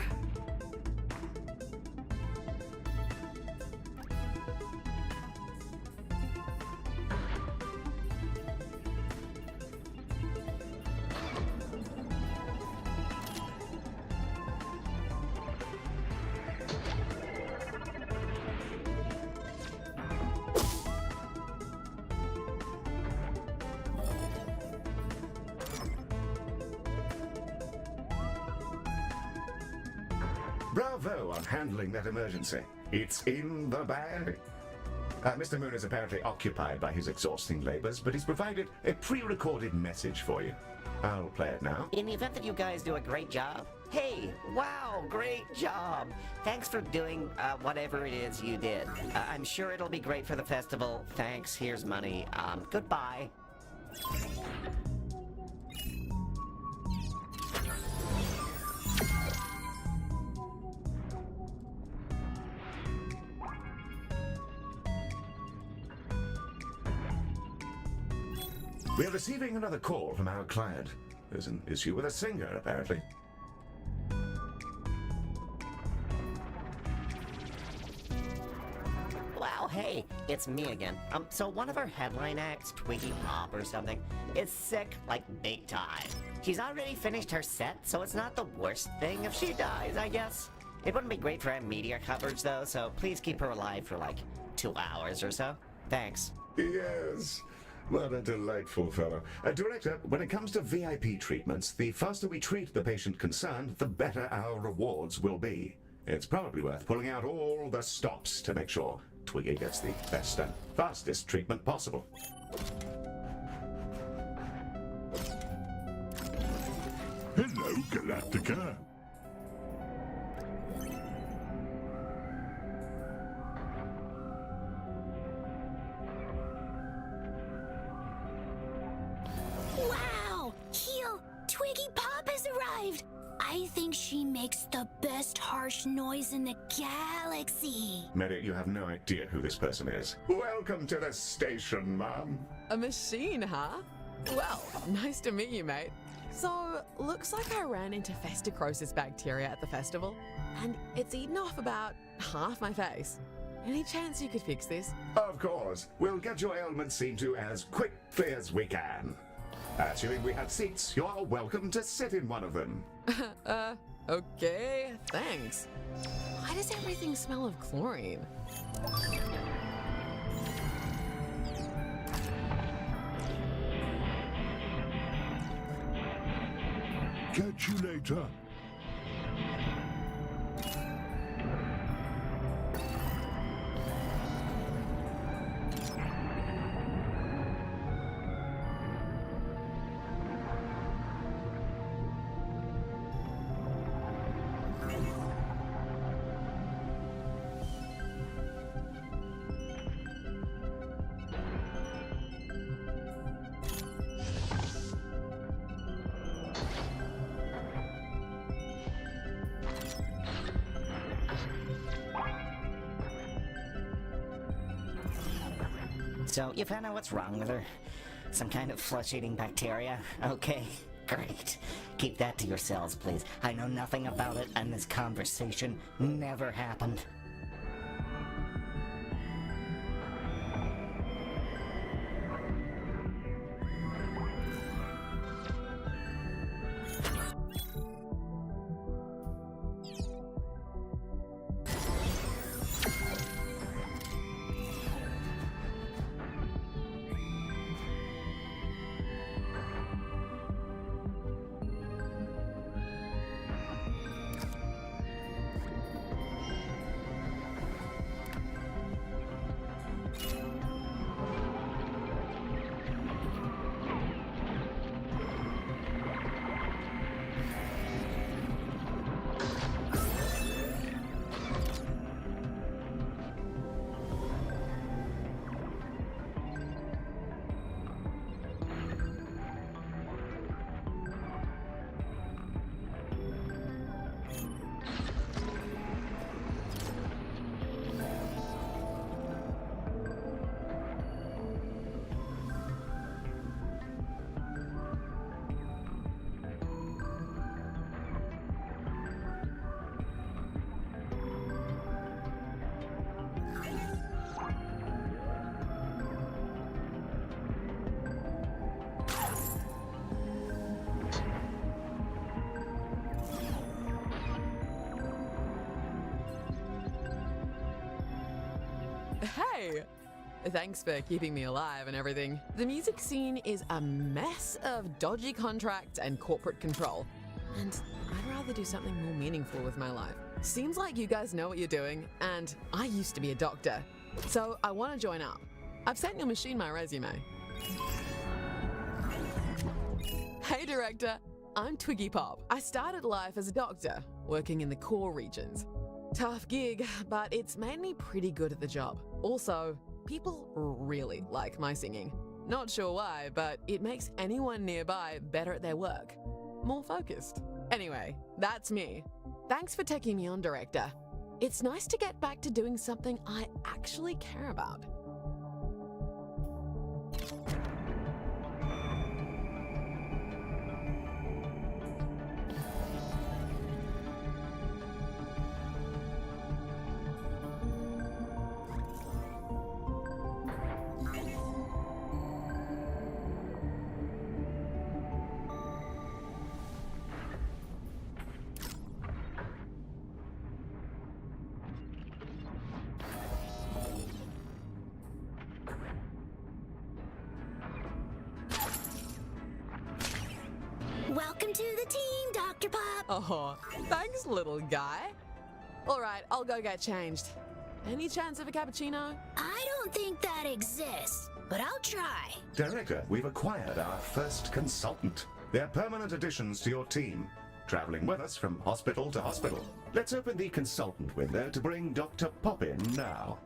Bravo on handling that emergency. It's in the bag. Mr. Moon is apparently occupied by his exhausting labors, but he's provided a pre-recorded message for you. I'll play it now. In the event that you guys do a great job, Hey, wow, great job. Thanks for doing whatever it is you did. I'm sure it'll be great for the festival. Thanks, here's money. Goodbye. We're receiving another call from our client. There's an issue with a singer, apparently. Wow, hey, it's me again. So one of our headline acts, Twiggy Pop or something, is sick, like big time. She's already finished her set, so it's not the worst thing if she dies, I guess. It wouldn't be great for our media coverage, though, so please keep her alive for like 2 hours or so. Thanks. Yes. What a delightful fellow. Director, when it comes to VIP treatments, the faster we treat the patient concerned, the better our rewards will be. It's probably worth pulling out all the stops to make sure Twiggy gets the best and fastest treatment possible. Hello, Galacticare. Wow! Heel! Twiggy Pop has arrived! I think she makes the best harsh noise in the galaxy. Mary, you have no idea who this person is. Welcome to the station, Mom. A machine, huh? Well, nice to meet you, mate. So, looks like I ran into festicrosis bacteria at the festival, and it's eaten off about half my face. Any chance you could fix this? Of course. We'll get your ailment seen to as quickly as we can. Assuming we have seats, you're welcome to sit in one of them. Okay, thanks. Why does everything smell of chlorine? Catch you later. So, you found out what's wrong with her? Some kind of flesh-eating bacteria? Okay, great. Keep that to yourselves, please. I know nothing about it, and this conversation never happened. Hey! Thanks for keeping me alive and everything. The music scene is a mess of dodgy contracts and corporate control. And I'd rather do something more meaningful with my life. Seems like you guys know what you're doing, and I used to be a doctor. So I want to join up. I've sent your machine my resume. Hey, director. I'm Twiggy Pop. I started life as a doctor, working in the core regions. Tough gig, but it's made me pretty good at the job. Also, people really like my singing. Not sure why, but it makes anyone nearby better at their work. More focused. Anyway, that's me. Thanks for taking me on, Director. It's nice to get back to doing something I actually care about. Welcome to the team, Dr. Pop. Oh, thanks, little guy. All right, I'll go get changed. Any chance of a cappuccino? I don't think that exists, but I'll try. Director, we've acquired our first consultant. They're permanent additions to your team, traveling with us from hospital to hospital. Let's open the consultant window to bring Dr. Pop in now.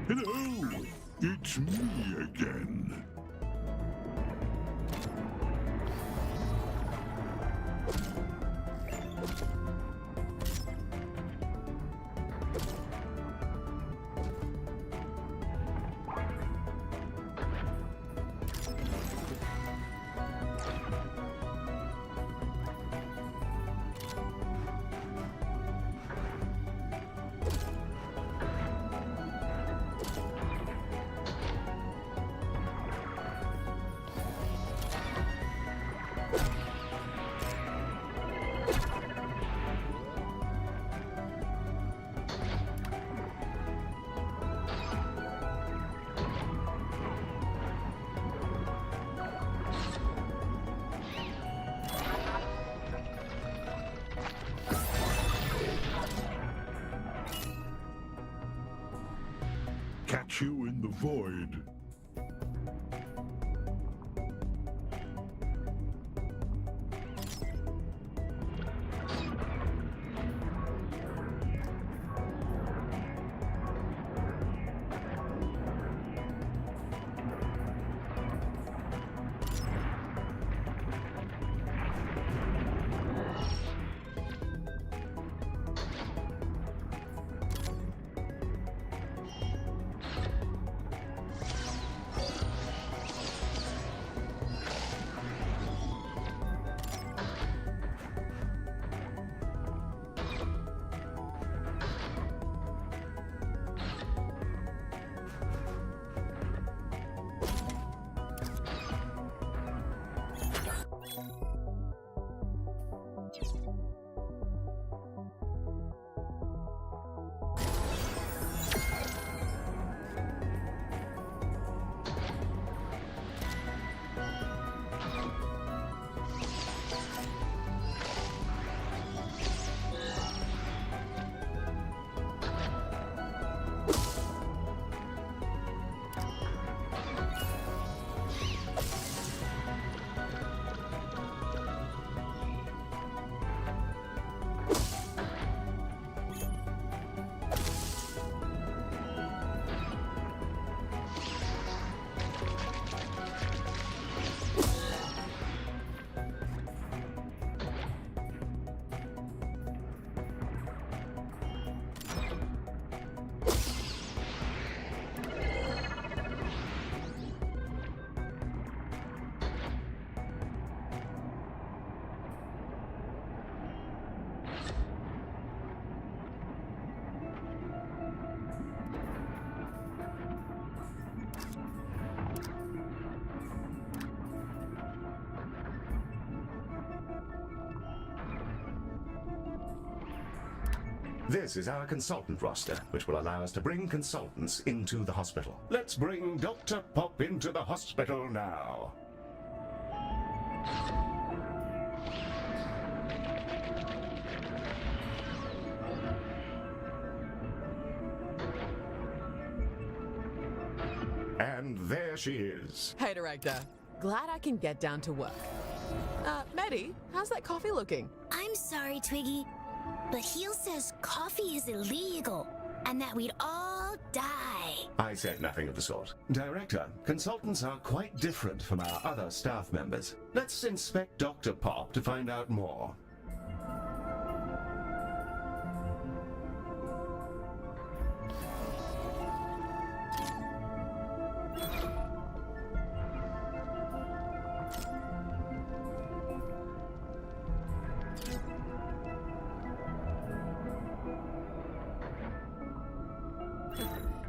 Hello, it's me again. Catch you in the void. This is our consultant roster, which will allow us to bring consultants into the hospital. Let's bring Dr. Pop into the hospital now. And there she is. Hey, Director. Glad I can get down to work. Maddie, how's that coffee looking? I'm sorry, Twiggy, but Heel says coffee is illegal and that we'd all die. I said nothing of the sort. Director, consultants are quite different from our other staff members. Let's inspect Dr. Pop to find out more.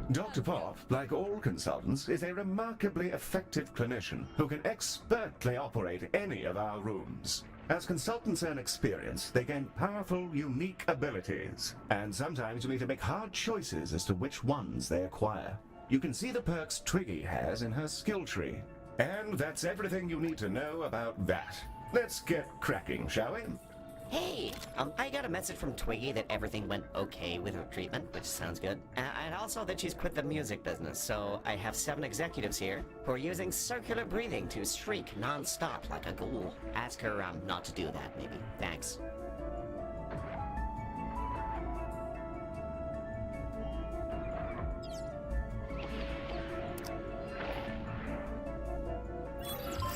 Dr. Pop, like all consultants, is a remarkably effective clinician who can expertly operate any of our rooms. As consultants earn experience, they gain powerful, unique abilities, and sometimes you need to make hard choices as to which ones they acquire. You can see the perks Twiggy has in her skill tree. And that's everything you need to know about that. Let's get cracking, shall we? Hey, I got a message from Twiggy that everything went okay with her treatment, which sounds good. And also that she's quit the music business, so I have 7 executives here who are using circular breathing to shriek non-stop like a ghoul. Ask her not to do that, maybe. Thanks.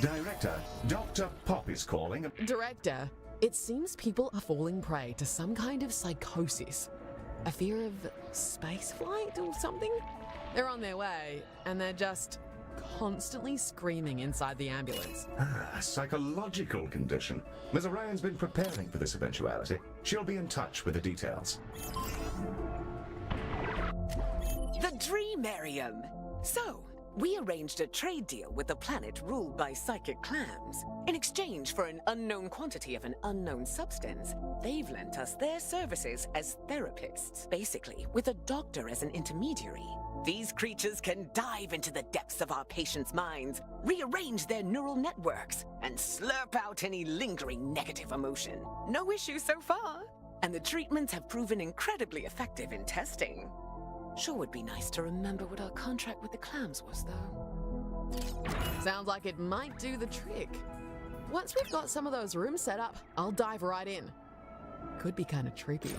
Director, Dr. Pop is calling. Director, it seems people are falling prey to some kind of psychosis. A fear of spaceflight or something? They're on their way, and they're just constantly screaming inside the ambulance. A psychological condition. Ms. Orion's been preparing for this eventuality. She'll be in touch with the details. The Dreamarium! So, we arranged a trade deal with a planet ruled by psychic clams. In exchange for an unknown quantity of an unknown substance, they've lent us their services as therapists, basically with a doctor as an intermediary. These creatures can dive into the depths of our patients' minds, rearrange their neural networks, and slurp out any lingering negative emotion. No issues so far. And the treatments have proven incredibly effective in testing. Sure would be nice to remember what our contract with the clams was, though. Sounds like it might do the trick. Once we've got some of those rooms set up, I'll dive right in. Could be kind of trippy.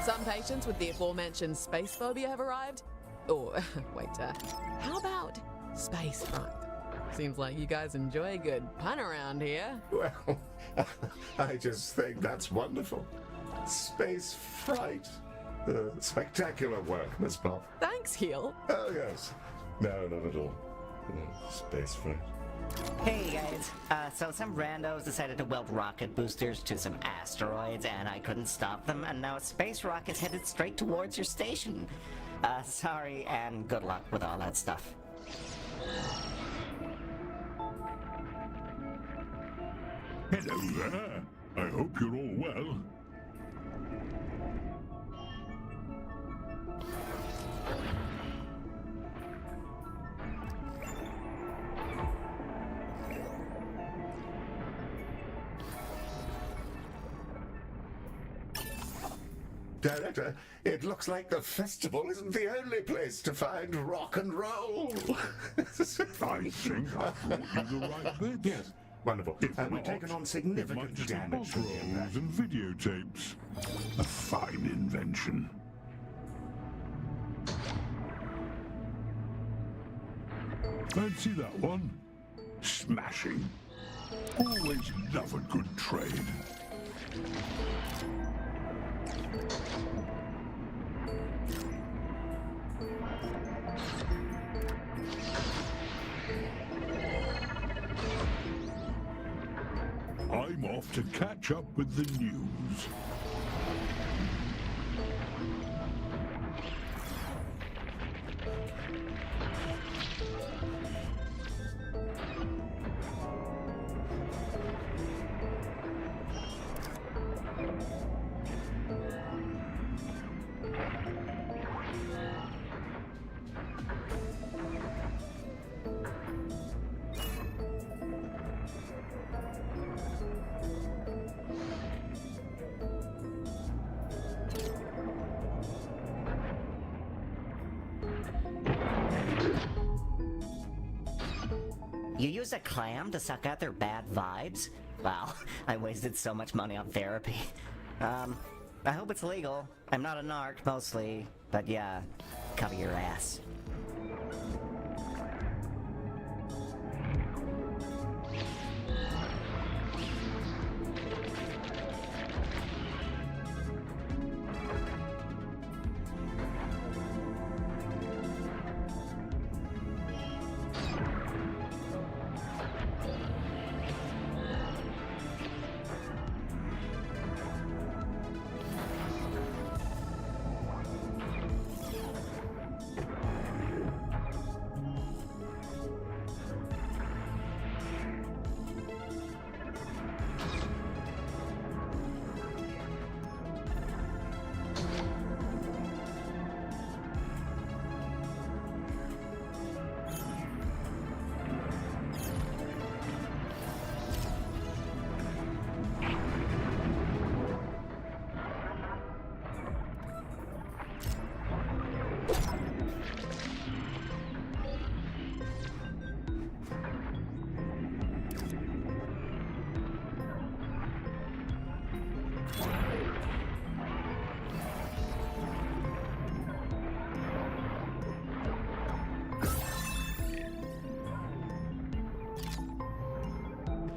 Some patients with the aforementioned space phobia have arrived. Or, wait, how about space fright? Seems like you guys enjoy a good pun around here. Well, I just think that's wonderful. Space fright. Spectacular work, Miss Pop. Thanks, Heel. Oh, yes. No, not at all. Space fright. Hey guys, so some randos decided to weld rocket boosters to some asteroids and I couldn't stop them, and now a space rocket's headed straight towards your station. Sorry and good luck with all that stuff. Hello there. I hope you're all well. Director, it looks like the festival isn't the only place to find rock and roll. I think I brought you the right bit. Yes, wonderful. If And we've not, taken on it might significant just be damage from the rolls impact. and videotapes. A fine invention. Fancy that one? Smashing. Always love a good trade. I'm off to catch up with the news. You use a clam to suck out their bad vibes? Wow, I wasted so much money on therapy. I hope it's legal. I'm not a narc, mostly. But yeah, cover your ass.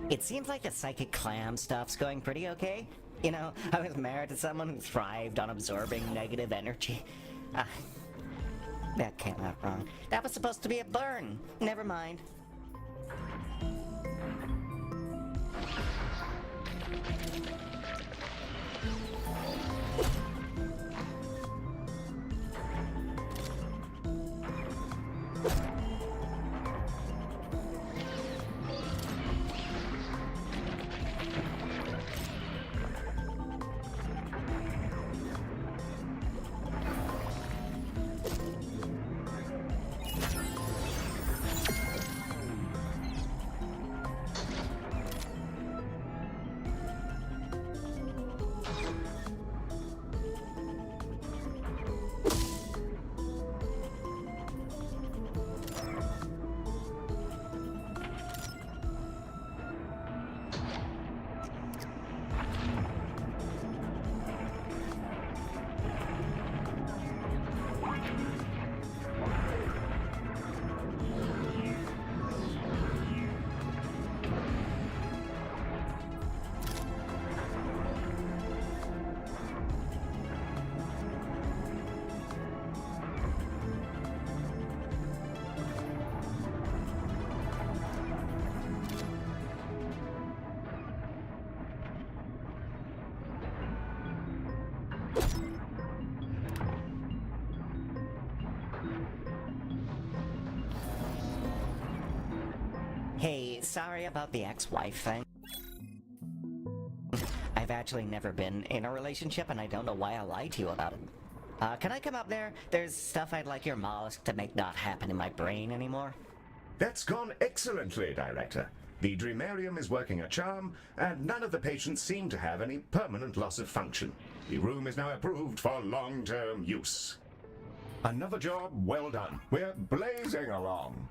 It seems like the psychic clam stuff's going pretty okay. You know, I was married to someone who thrived on absorbing negative energy. That came out wrong. That was supposed to be a burn. Never mind. Hey, sorry about the ex-wife thing. I've actually never been in a relationship, and I don't know why I lied to you about it. Can I come up there? There's stuff I'd like your mollusk to make not happen in my brain anymore. That's gone excellently, Director. The Dreamarium is working a charm, and none of the patients seem to have any permanent loss of function. The room is now approved for long-term use. Another job well done. We're blazing along.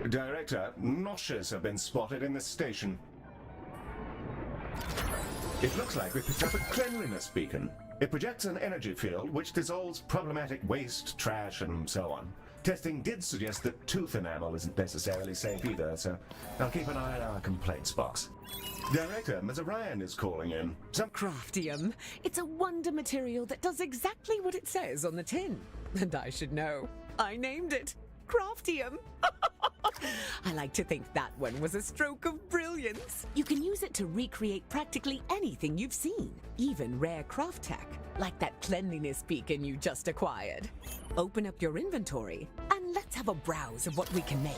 Director, noshes have been spotted in the station. It looks like we picked up a cleanliness beacon. It projects an energy field which dissolves problematic waste, trash, and so on. Testing did suggest that tooth enamel isn't necessarily safe either, so I'll keep an eye on our complaints box. Director, Ms. Orion is calling in. Craftium. It's a wonder material that does exactly what it says on the tin. And I should know. I named it Craftium. I like to think that one was a stroke of brilliance. You can use it to recreate practically anything you've seen, even rare craft tech, like that cleanliness beacon you just acquired. Open up your inventory, and let's have a browse of what we can make.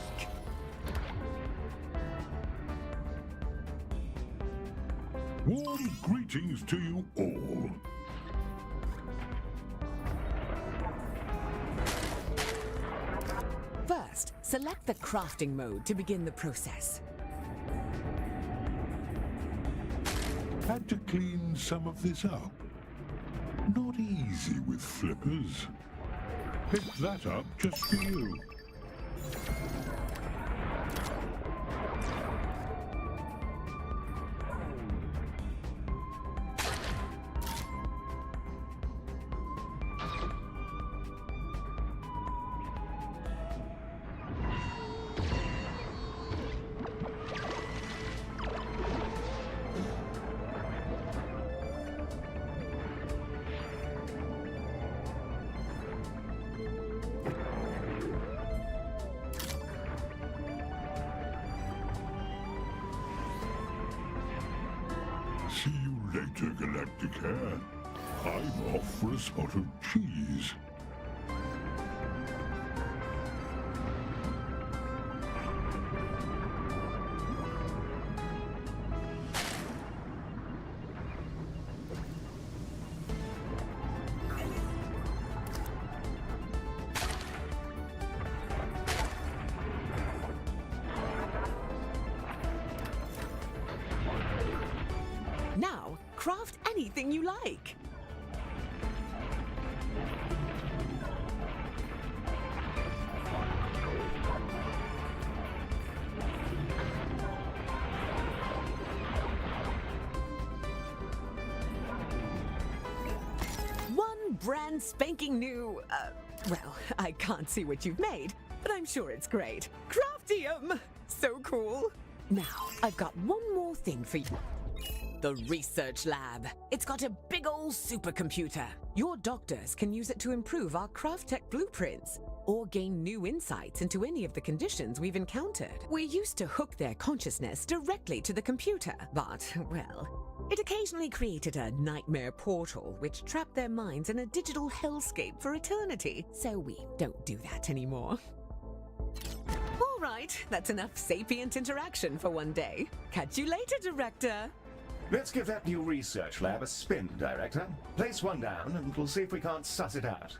Warm greetings to you all. First, select the crafting mode to begin the process. had to clean some of this up. Not easy with flippers. Pick that up just for you. See you later, Galacticare. I'm off for a spot of cheese. Now, craft anything you like. One brand spanking new, well, I can't see what you've made, but I'm sure it's great. Craftium! So cool. Now, I've got one more thing for you. The research lab. It's got a big old supercomputer. Your doctors can use it to improve our craft tech blueprints or gain new insights into any of the conditions we've encountered. We used to hook their consciousness directly to the computer, but, well, it occasionally created a nightmare portal which trapped their minds in a digital hellscape for eternity, so we don't do that anymore. All right, that's enough sapient interaction for one day. Catch you later, Director. Let's give that new research lab a spin, Director. Place one down and we'll see if we can't suss it out.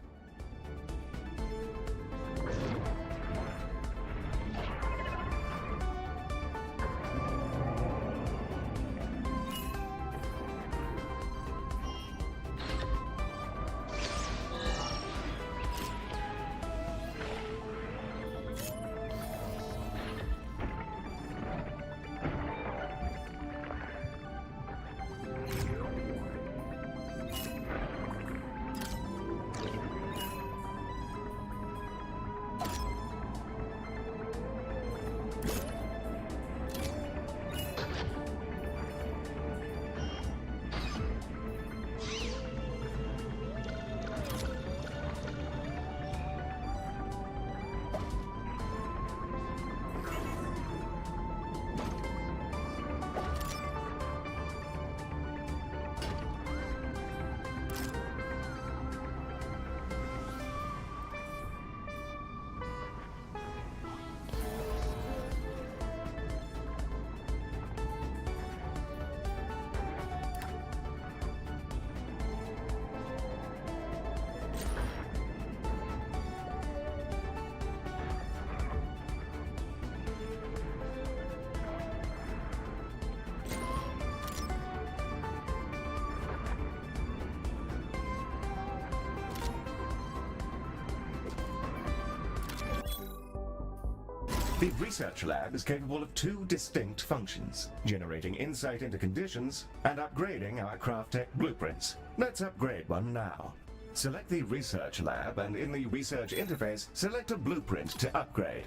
The research lab is capable of two distinct functions: generating insight into conditions and upgrading our craft tech blueprints. Let's upgrade one now. Select the research lab and in the research interface, select a blueprint to upgrade.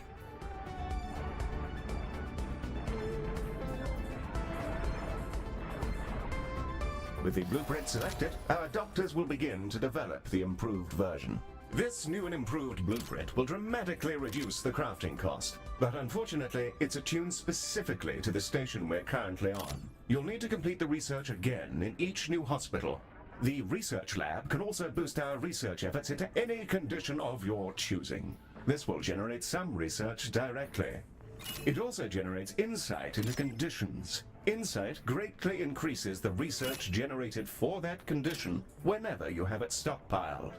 With the blueprint selected, our doctors will begin to develop the improved version. This new and improved blueprint will dramatically reduce the crafting cost, but unfortunately, it's attuned specifically to the station we're currently on. You'll need to complete the research again in each new hospital. The research lab can also boost our research efforts into any condition of your choosing. This will generate some research directly. It also generates insight into conditions. Insight greatly increases the research generated for that condition whenever you have it stockpiled.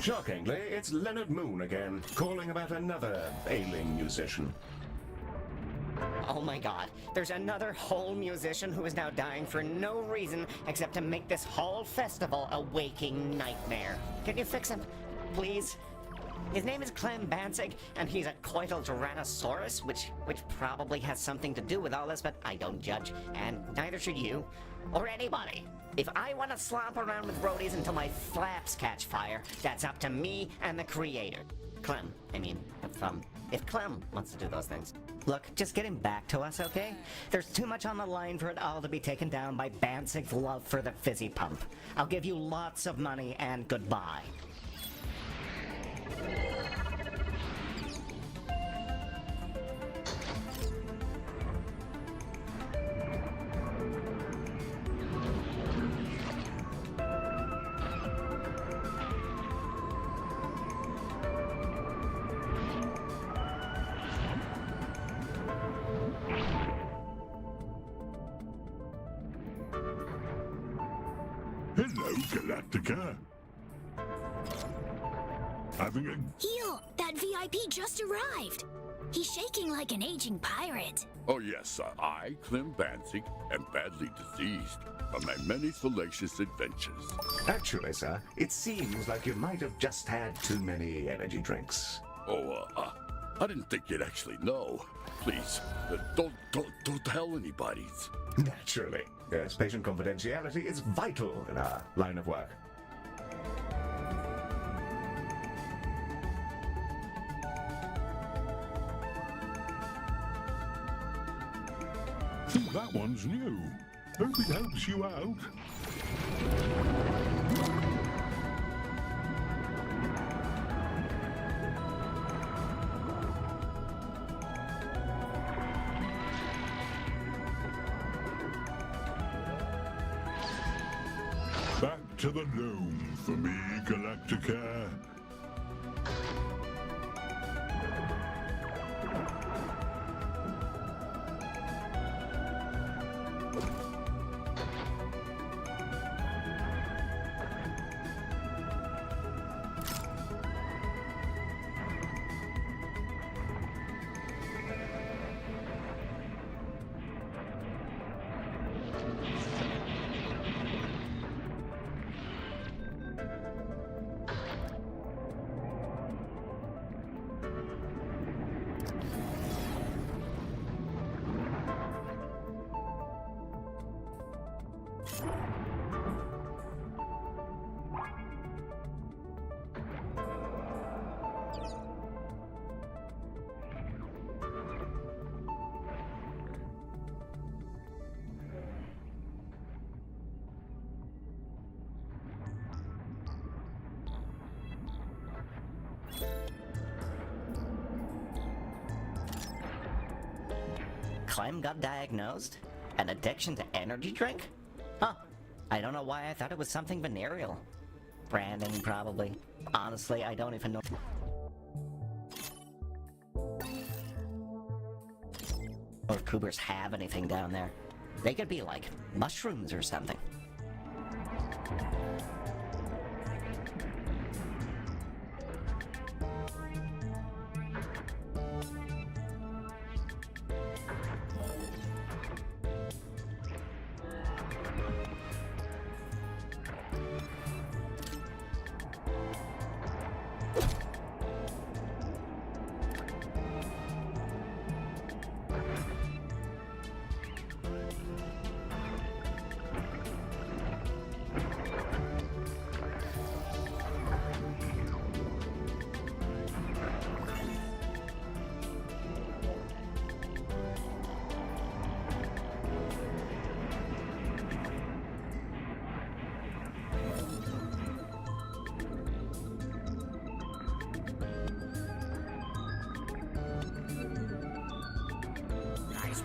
Shockingly, it's Leonard Moon again, calling about another ailing musician. Oh my god, there's another whole musician who is now dying for no reason except to make this whole festival a waking nightmare. Can you fix him, please? His name is Clem Bansig, and he's a coital Tyrannosaurus, which probably has something to do with all this, but I don't judge, and neither should you, or anybody. If I want to slop around with roadies until my flaps catch fire, that's up to me and the creator. Clem, I mean, if Clem wants to do those things. Look, just get him back to us, okay? There's too much on the line for it all to be taken down by Bansig's love for the fizzy pump. I'll give you lots of money and goodbye. Hello, Galacticare. Having a... Heel, that VIP just arrived. He's shaking like an aging pirate. Oh yes, I, Clem Bansig, am badly diseased from my many fallacious adventures. Actually, sir, it seems like you might have just had too many energy drinks. Oh, I didn't think you'd actually know. Please, don't tell anybody. Naturally. Yes, patient confidentiality is vital in our line of work. That one's new. Hope it helps you out. Back to the loom for me, Galacticare. Clem got diagnosed? An addiction to energy drink? Huh. I don't know why I thought it was something venereal. Branding, probably. Honestly, I don't even know. Or if cougars have anything down there. They could be like mushrooms or something.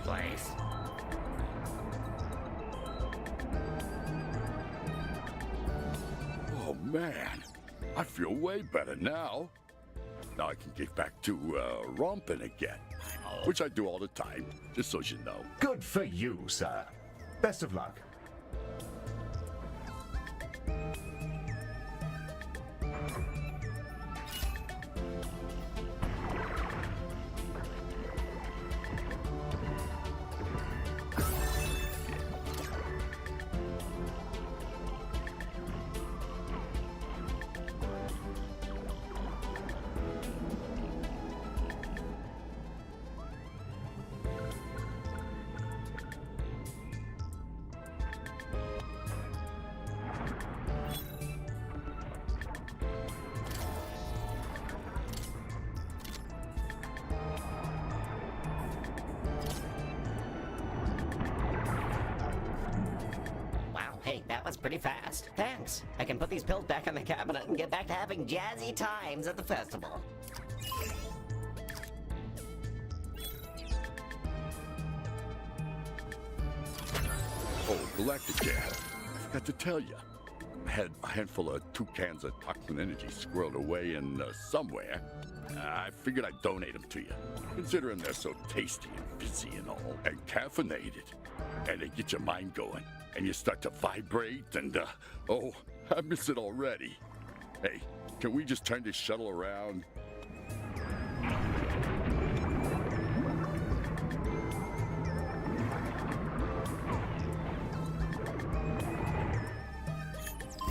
Place. Oh man, I feel way better now. Now I can get back to romping again, which I do all the time, just so you know. Good for you, sir. Best of luck. was pretty fast. Thanks. I can put these pills back in the cabinet and get back to having jazzy times at the festival. Oh, Galacticare. I forgot to tell you. I had a handful of 2 cans of toxin energy squirreled away in somewhere. I figured I'd donate them to you, considering they're so tasty and fizzy and all, and caffeinated. And they get your mind going, and you start to vibrate, and oh, I miss it already. Hey, can we just turn this shuttle around?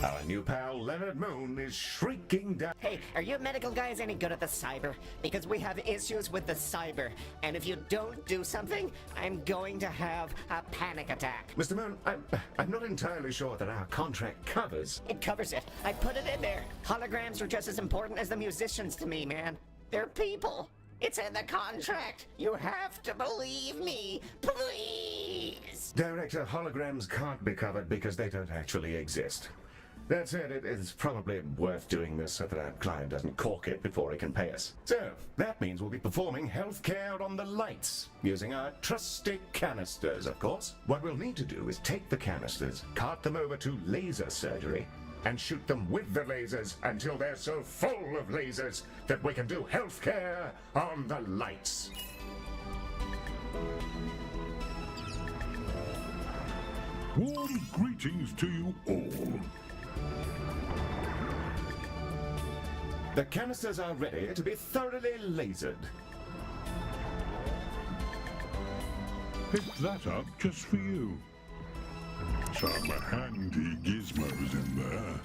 Our new pal, Leonard Moon, is shrieking down. Hey, are you medical guys any good at the cyber? Because we have issues with the cyber, and if you don't do something, I'm going to have a panic attack. Mr. Moon, I'm not entirely sure that our contract covers. It covers it. I put it in there. Holograms are just as important as the musicians to me, man. They're people. It's in the contract. You have to believe me, please. Director, holograms can't be covered because they don't actually exist. That said, it is probably worth doing this so that our client doesn't cork it before he can pay us. So, that means we'll be performing healthcare on the lights, using our trusty canisters, of course. What we'll need to do is take the canisters, cart them over to laser surgery, and shoot them with the lasers until they're so full of lasers that we can do healthcare on the lights. Warm greetings to you all. The canisters are ready to be thoroughly lasered. Pick that up just for you. Some handy gizmos in there.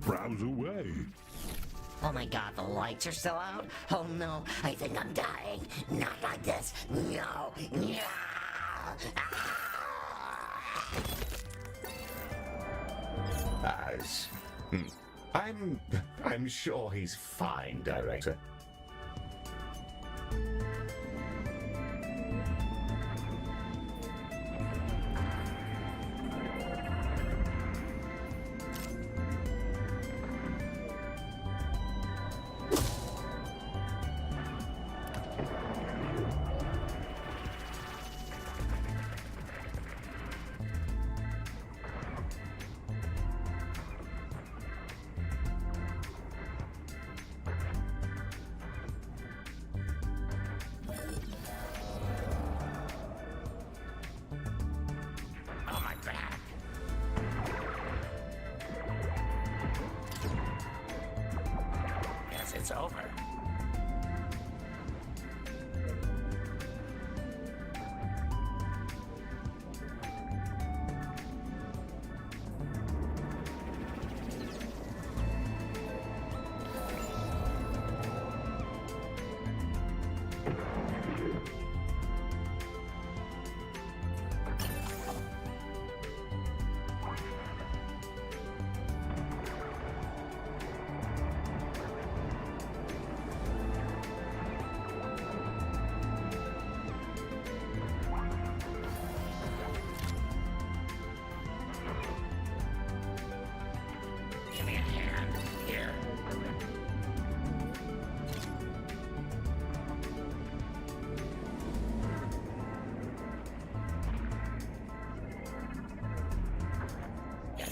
Browse away. Oh my god, the lights are still out? Oh no, I think I'm dying. Not like this. No. No. I'm sure he's fine, Director. Oh my back. Guess it's over. Give me a hand. Here.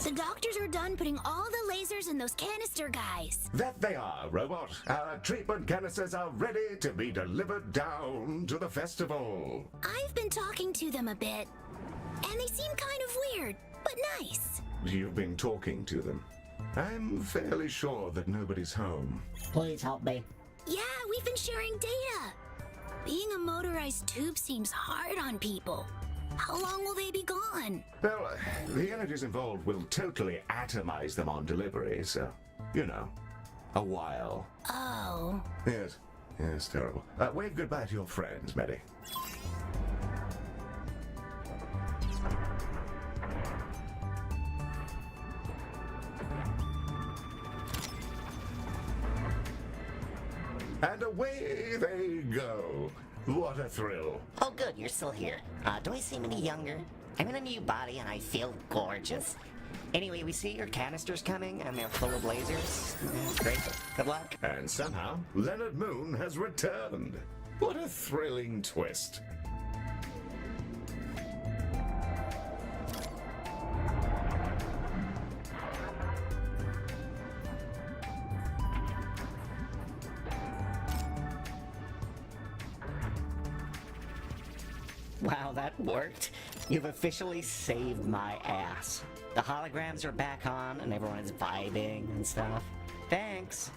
The doctors are done putting all the lasers in those canister guys. That they are, Robot. Our treatment canisters are ready to be delivered down to the festival. I've been talking to them a bit, and they seem kind of weird, but nice. You've been talking to them. I'm fairly sure that nobody's home. Please help me. Yeah, we've been sharing data. Being a motorized tube seems hard on people. How long will they be gone? Well, the energies involved will totally atomize them on delivery, so, you know, a while. Oh. Yes, Yes, terrible. Wave goodbye to your friends, Maddie. And away they go. What a thrill. Oh, good, you're still here. Do I seem any younger? I'm in a new body and I feel gorgeous. Anyway, we see your canisters coming and they're full of lasers. Great. Good luck. And somehow, Leonard Moon has returned. What a thrilling twist. Wow, that worked. You've officially saved my ass. The holograms are back on and everyone is vibing and stuff. Thanks.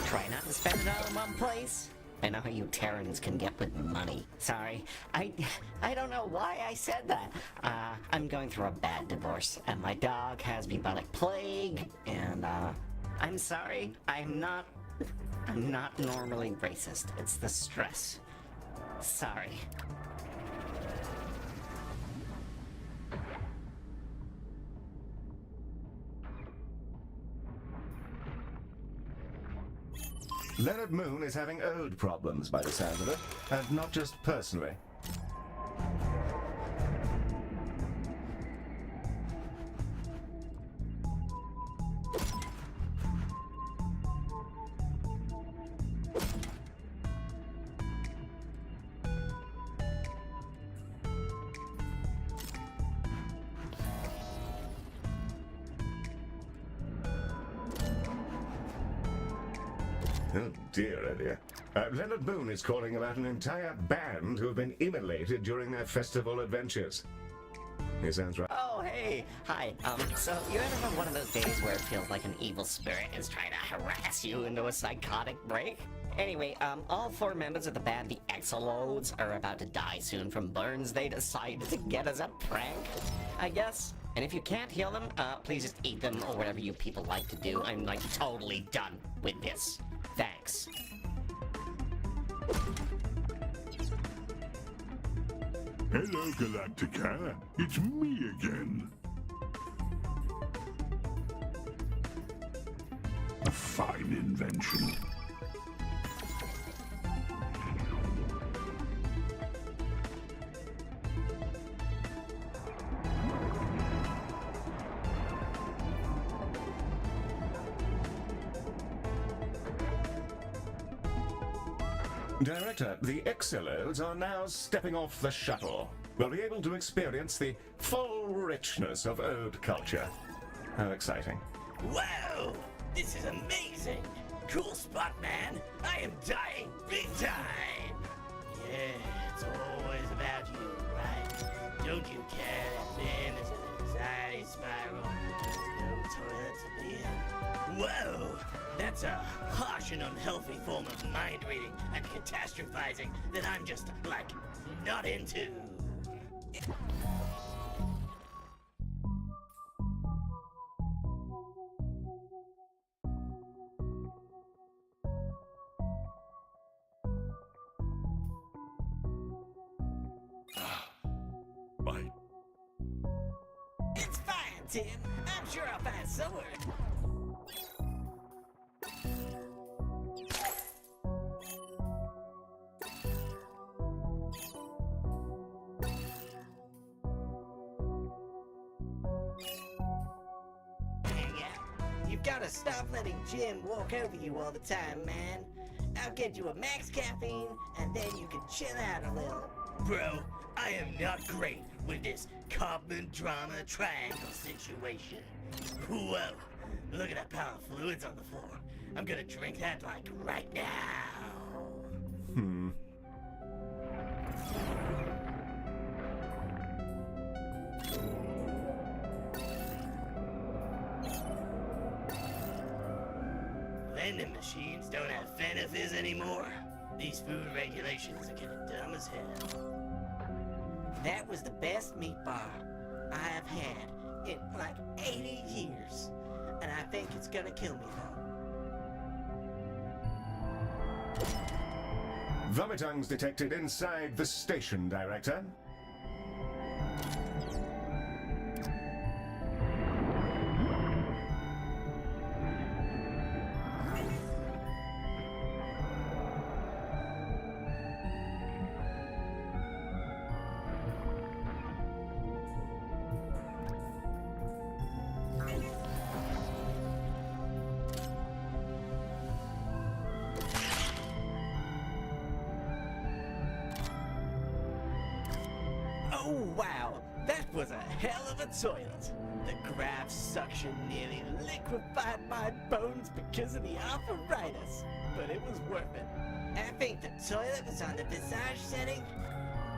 Try not to spend it all in one place. I know how you Terrans can get with money. Sorry, I don't know why I said that. I'm going through a bad divorce, and my dog has bubonic plague, and I'm sorry. I'm not normally racist. It's the stress. Sorry. Leonard Moon is having ode problems by the sound of it, and not just personally. Oh dear, oh dear. Leonard Moon is calling about an entire band who have been immolated during their festival adventures. He sounds right. Oh, hey. Hi. So you ever have one of those days where it feels like an evil spirit is trying to harass you into a psychotic break? Anyway, all 4 members of the band, the Exolodes, are about to die soon from burns they decided to get as a prank, I guess. And if you can't heal them, please just eat them or whatever you people like to do. I'm, like, totally done with this. Thanks. Hello, Galacticare. It's me again. A fine invention. Director, the Exolodes are now stepping off the shuttle. We'll be able to experience the full richness of ode culture. How exciting. Wow! This is amazing! Cool spot, man! I am dying big time! Yeah, it's always about you, right? Don't you care that man is an anxiety spiral? No toilet to be in? Whoa! That's a harsh and unhealthy form of mind reading and catastrophizing that I'm just, like, not into. My It's fine, Tim. I'm sure I'll find somewhere. You've gotta stop letting Jim walk over you all the time, man. I'll get you a max caffeine, and then you can chill out a little. Bro, I am not great with this Kaufman drama triangle situation. Whoa, look at that pile of fluids on the floor. I'm gonna drink that, like, right now. vending machines don't have benefits anymore. These food regulations are getting dumb as hell. That was the best meat bar I have had in like 80 years. And I think it's gonna kill me though. Vomitungs detected inside the station, Director. Oh wow, that was a hell of a toilet. The graft suction nearly liquefied my bones because of the arthritis, but it was worth it. I think the toilet was on the visage setting.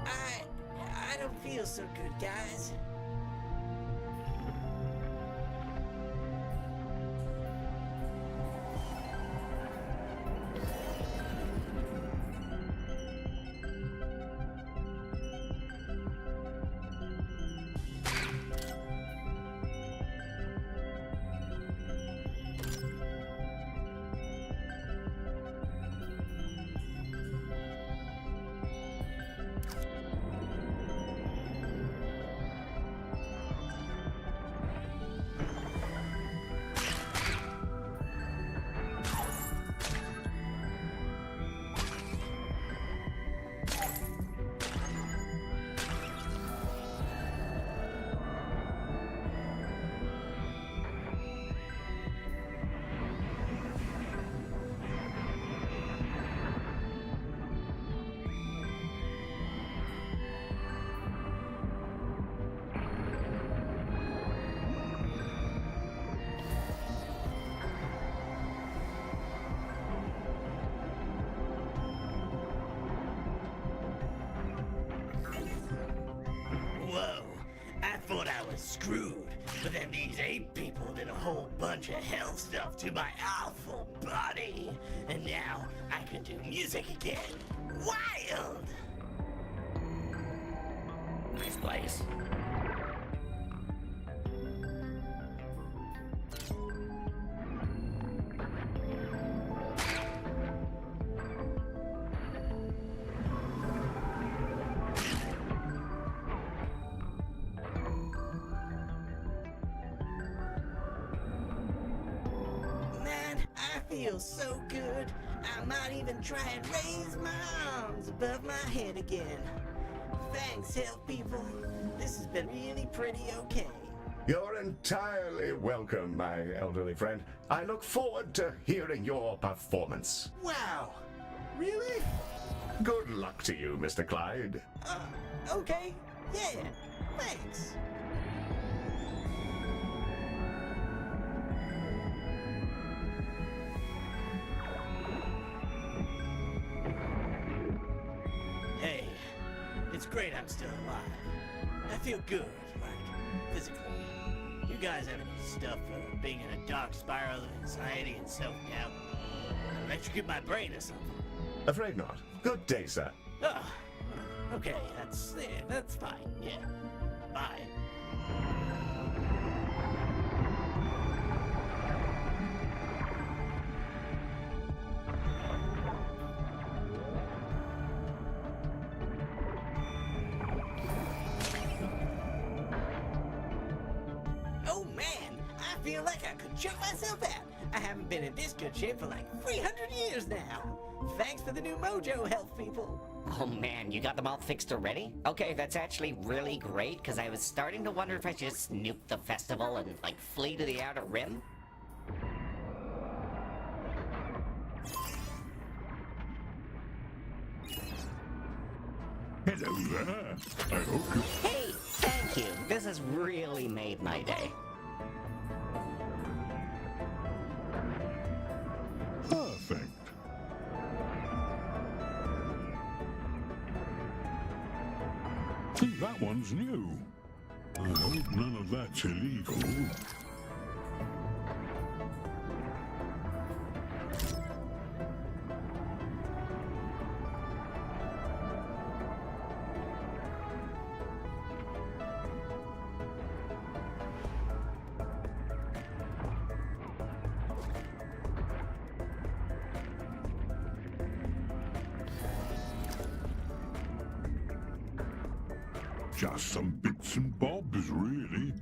I don't feel so good, guys. Whoa, I thought I was screwed, but then these 8 people did a whole bunch of health stuff to my awful body. And now I can do music again. Wild! Nice place. Man, I feel so good. I might even try and raise my arms above my head again. Thanks, health people. This has been really pretty okay. You're entirely welcome, my elderly friend. I look forward to hearing your performance. Wow. Really? Good luck to you, Mr. Clyde. Okay. Yeah. Thanks. Hey, it's great I'm still alive. I feel good, like, physically. You guys have any stuff for being in a dark spiral of anxiety and self-doubt? Electrocute my brain or something? Afraid not. Good day, sir. Oh, okay, that's fine, yeah. Bye. Oh man, I feel like I could choke myself out. I haven't been in this good shape for like 300 years now. Thanks for the new mojo, health people. Oh man, you got them all fixed already? Okay, that's actually really great, because I was starting to wonder if I should just nuke the festival and, like, flee to the Outer Rim. Hello there. I hope you... Hey, thank you. This has really made my day. Perfect. See, that one's new. I hope none of that's illegal. Just some bits and bobs, really.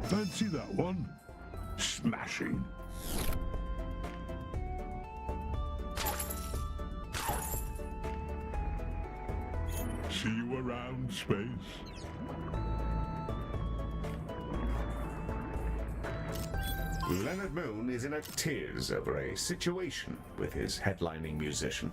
Fancy that one? Smashing. See you around, Space. Leonard Moon is in a tears over a situation with his headlining musician.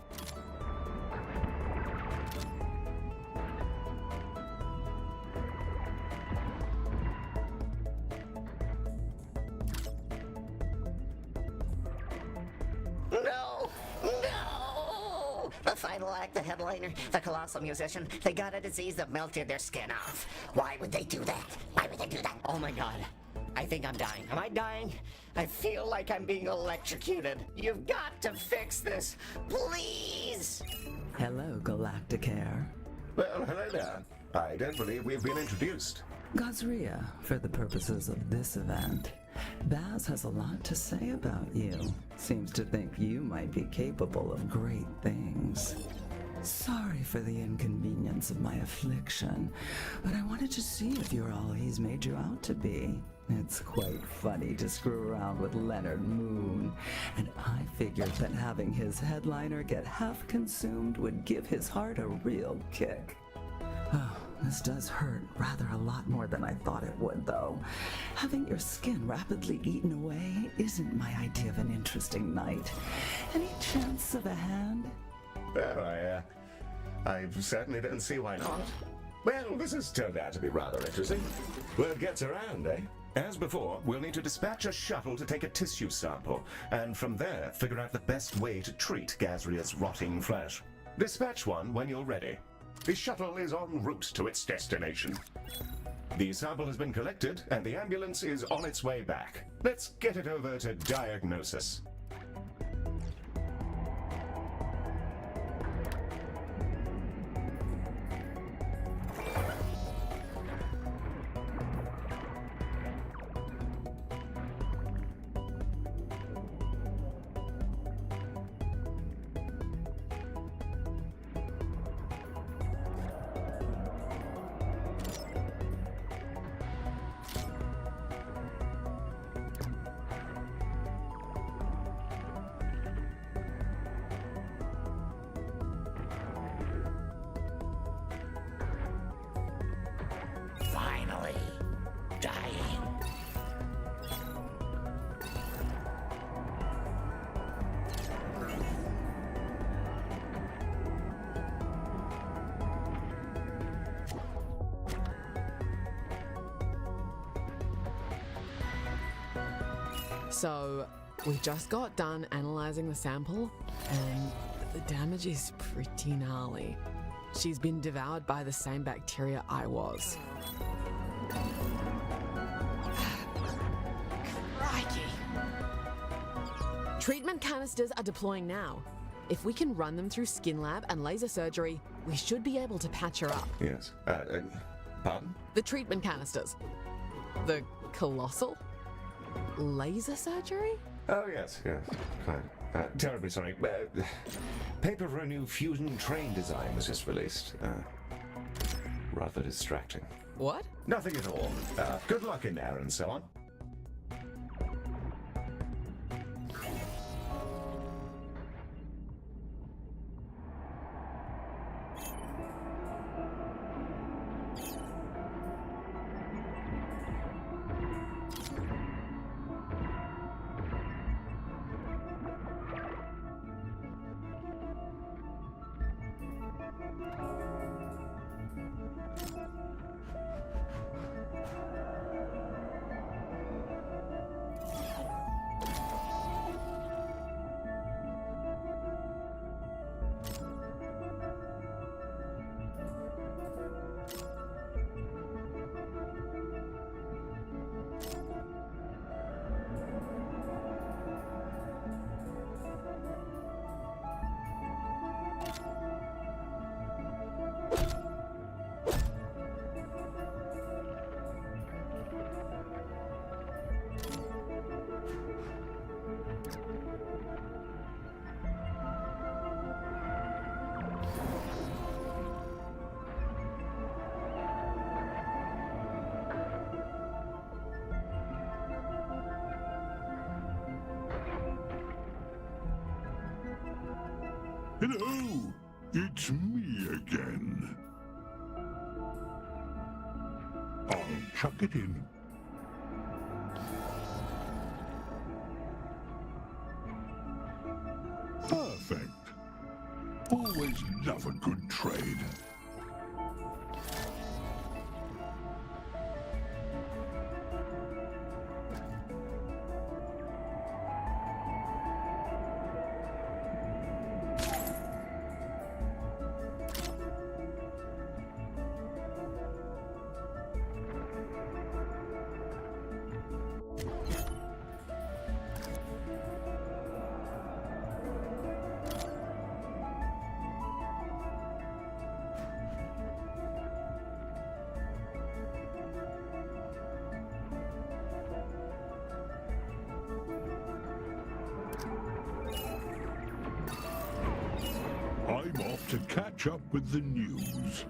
No! No! The final act, the headliner, the colossal musician, they got a disease that melted their skin off. Why would they do that? Why would they do that? Oh my god. I think I'm dying. Am I dying? I feel like I'm being electrocuted. You've got to fix this. Please! Hello, Galacticare. Well, hello there. I don't believe we've been introduced. Gazria, for the purposes of this event. Baz has a lot to say about you. Seems to think you might be capable of great things. Sorry for the inconvenience of my affliction, but I wanted to see if you're all he's made you out to be. It's quite funny to screw around with Leonard Moon, and I figured that having his headliner get half consumed would give his heart a real kick. Oh, this does hurt rather a lot more than I thought it would, though. Having your skin rapidly eaten away isn't my idea of an interesting night. Any chance of a hand? Well, I certainly don't see why not. Well, this has turned out to be rather interesting. Word gets around, eh? As before, we'll need to dispatch a shuttle to take a tissue sample, and from there, figure out the best way to treat Gazria's rotting flesh. Dispatch one when you're ready. The shuttle is en route to its destination. The sample has been collected, and the ambulance is on its way back. Let's get it over to diagnosis. Finally, dying. So, we just got done analyzing the sample, and the damage is pretty gnarly. She's been devoured by the same bacteria I was. Crikey! Treatment canisters are deploying now. If we can run them through skin lab and laser surgery, we should be able to patch her up. Yes. Pardon? The treatment canisters. The colossal? Laser surgery? Oh, yes. Quite. Terribly sorry. Paper for a new fusion train design was just released. Rather distracting. What? Nothing at all. Good luck in there and so on. Hello! It's me again. I'll chuck it in. Perfect. Always love a good trade. I'm off to catch up with the news.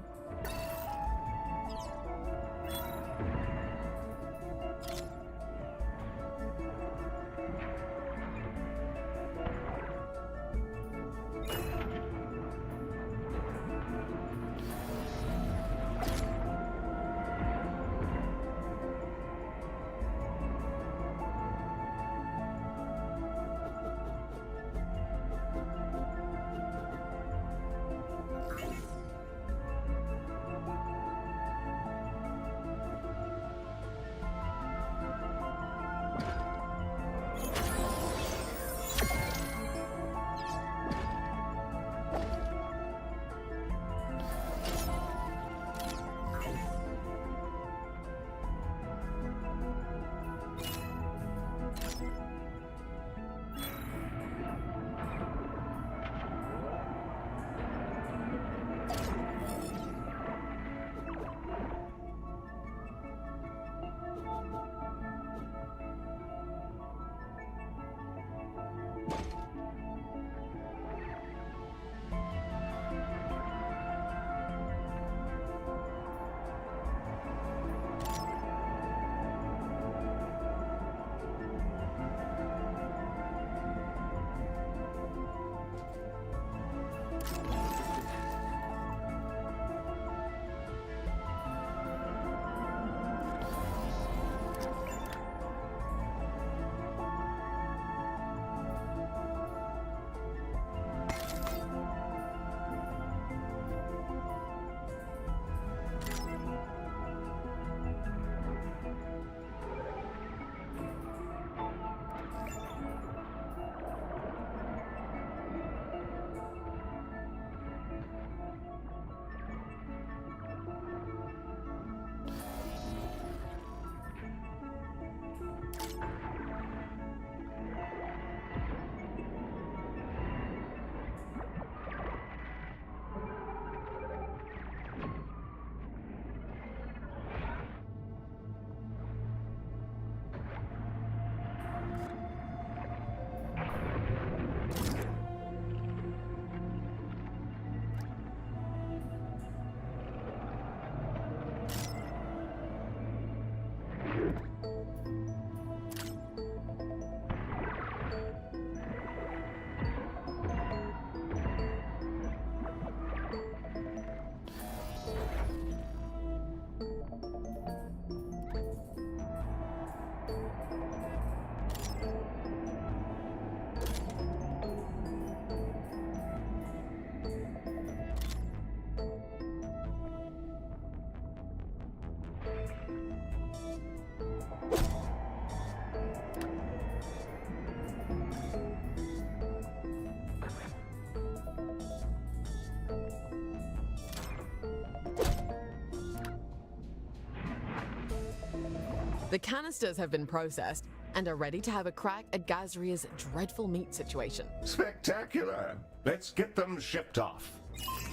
The canisters have been processed and are ready to have a crack at Gazria's dreadful meat situation. Spectacular! Let's get them shipped off.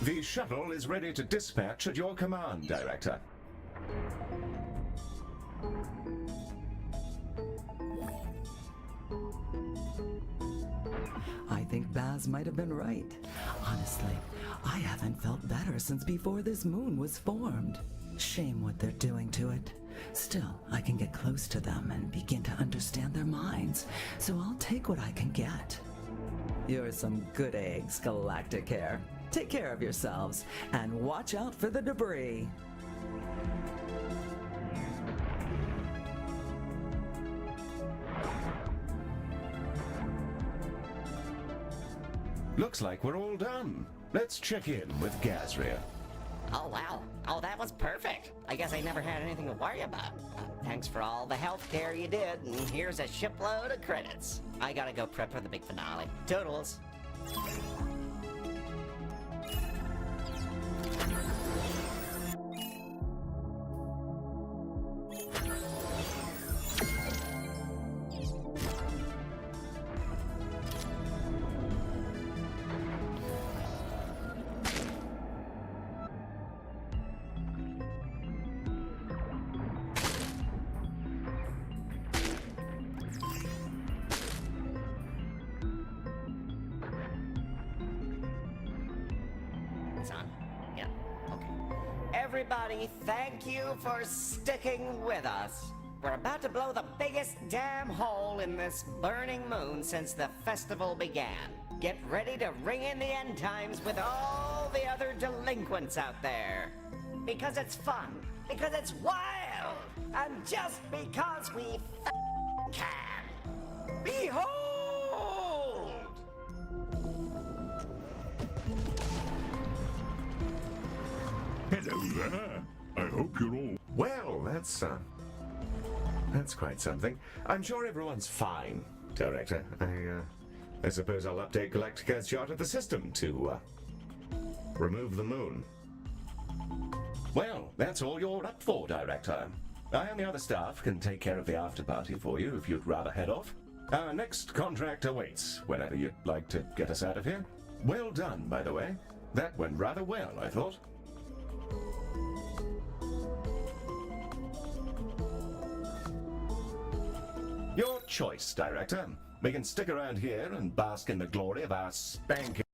The shuttle is ready to dispatch at your command, Director. I think Baz might have been right. Honestly, I haven't felt better since before this moon was formed. Shame what they're doing to it. Still, I can get close to them and begin to understand their minds, so I'll take what I can get. You're some good eggs, Galacticare. Take care of yourselves, and watch out for the debris. Looks like we're all done. Let's check in with Gazria. Oh, wow. Oh, that was perfect. I guess I never had anything to worry about. Thanks for all the healthcare you did, and here's a shipload of credits. I gotta go prep for the big finale. Toodles. It's on? Yeah, okay. Everybody, thank you for sticking with us. We're about to blow the biggest damn hole in this burning moon since the festival began. Get ready to ring in the end times with all the other delinquents out there. Because it's fun, because it's wild, and just because we can. Behold! Hello there. I hope you're all... Well, that's quite something. I'm sure everyone's fine, Director. I suppose I'll update Galacticare's chart of the system to, remove the moon. Well, that's all you're up for, Director. I and the other staff can take care of the after-party for you if you'd rather head off. Our next contract awaits, whenever you'd like to get us out of here. Well done, by the way. That went rather well, I thought. Your choice, Director. We can stick around here and bask in the glory of our spanking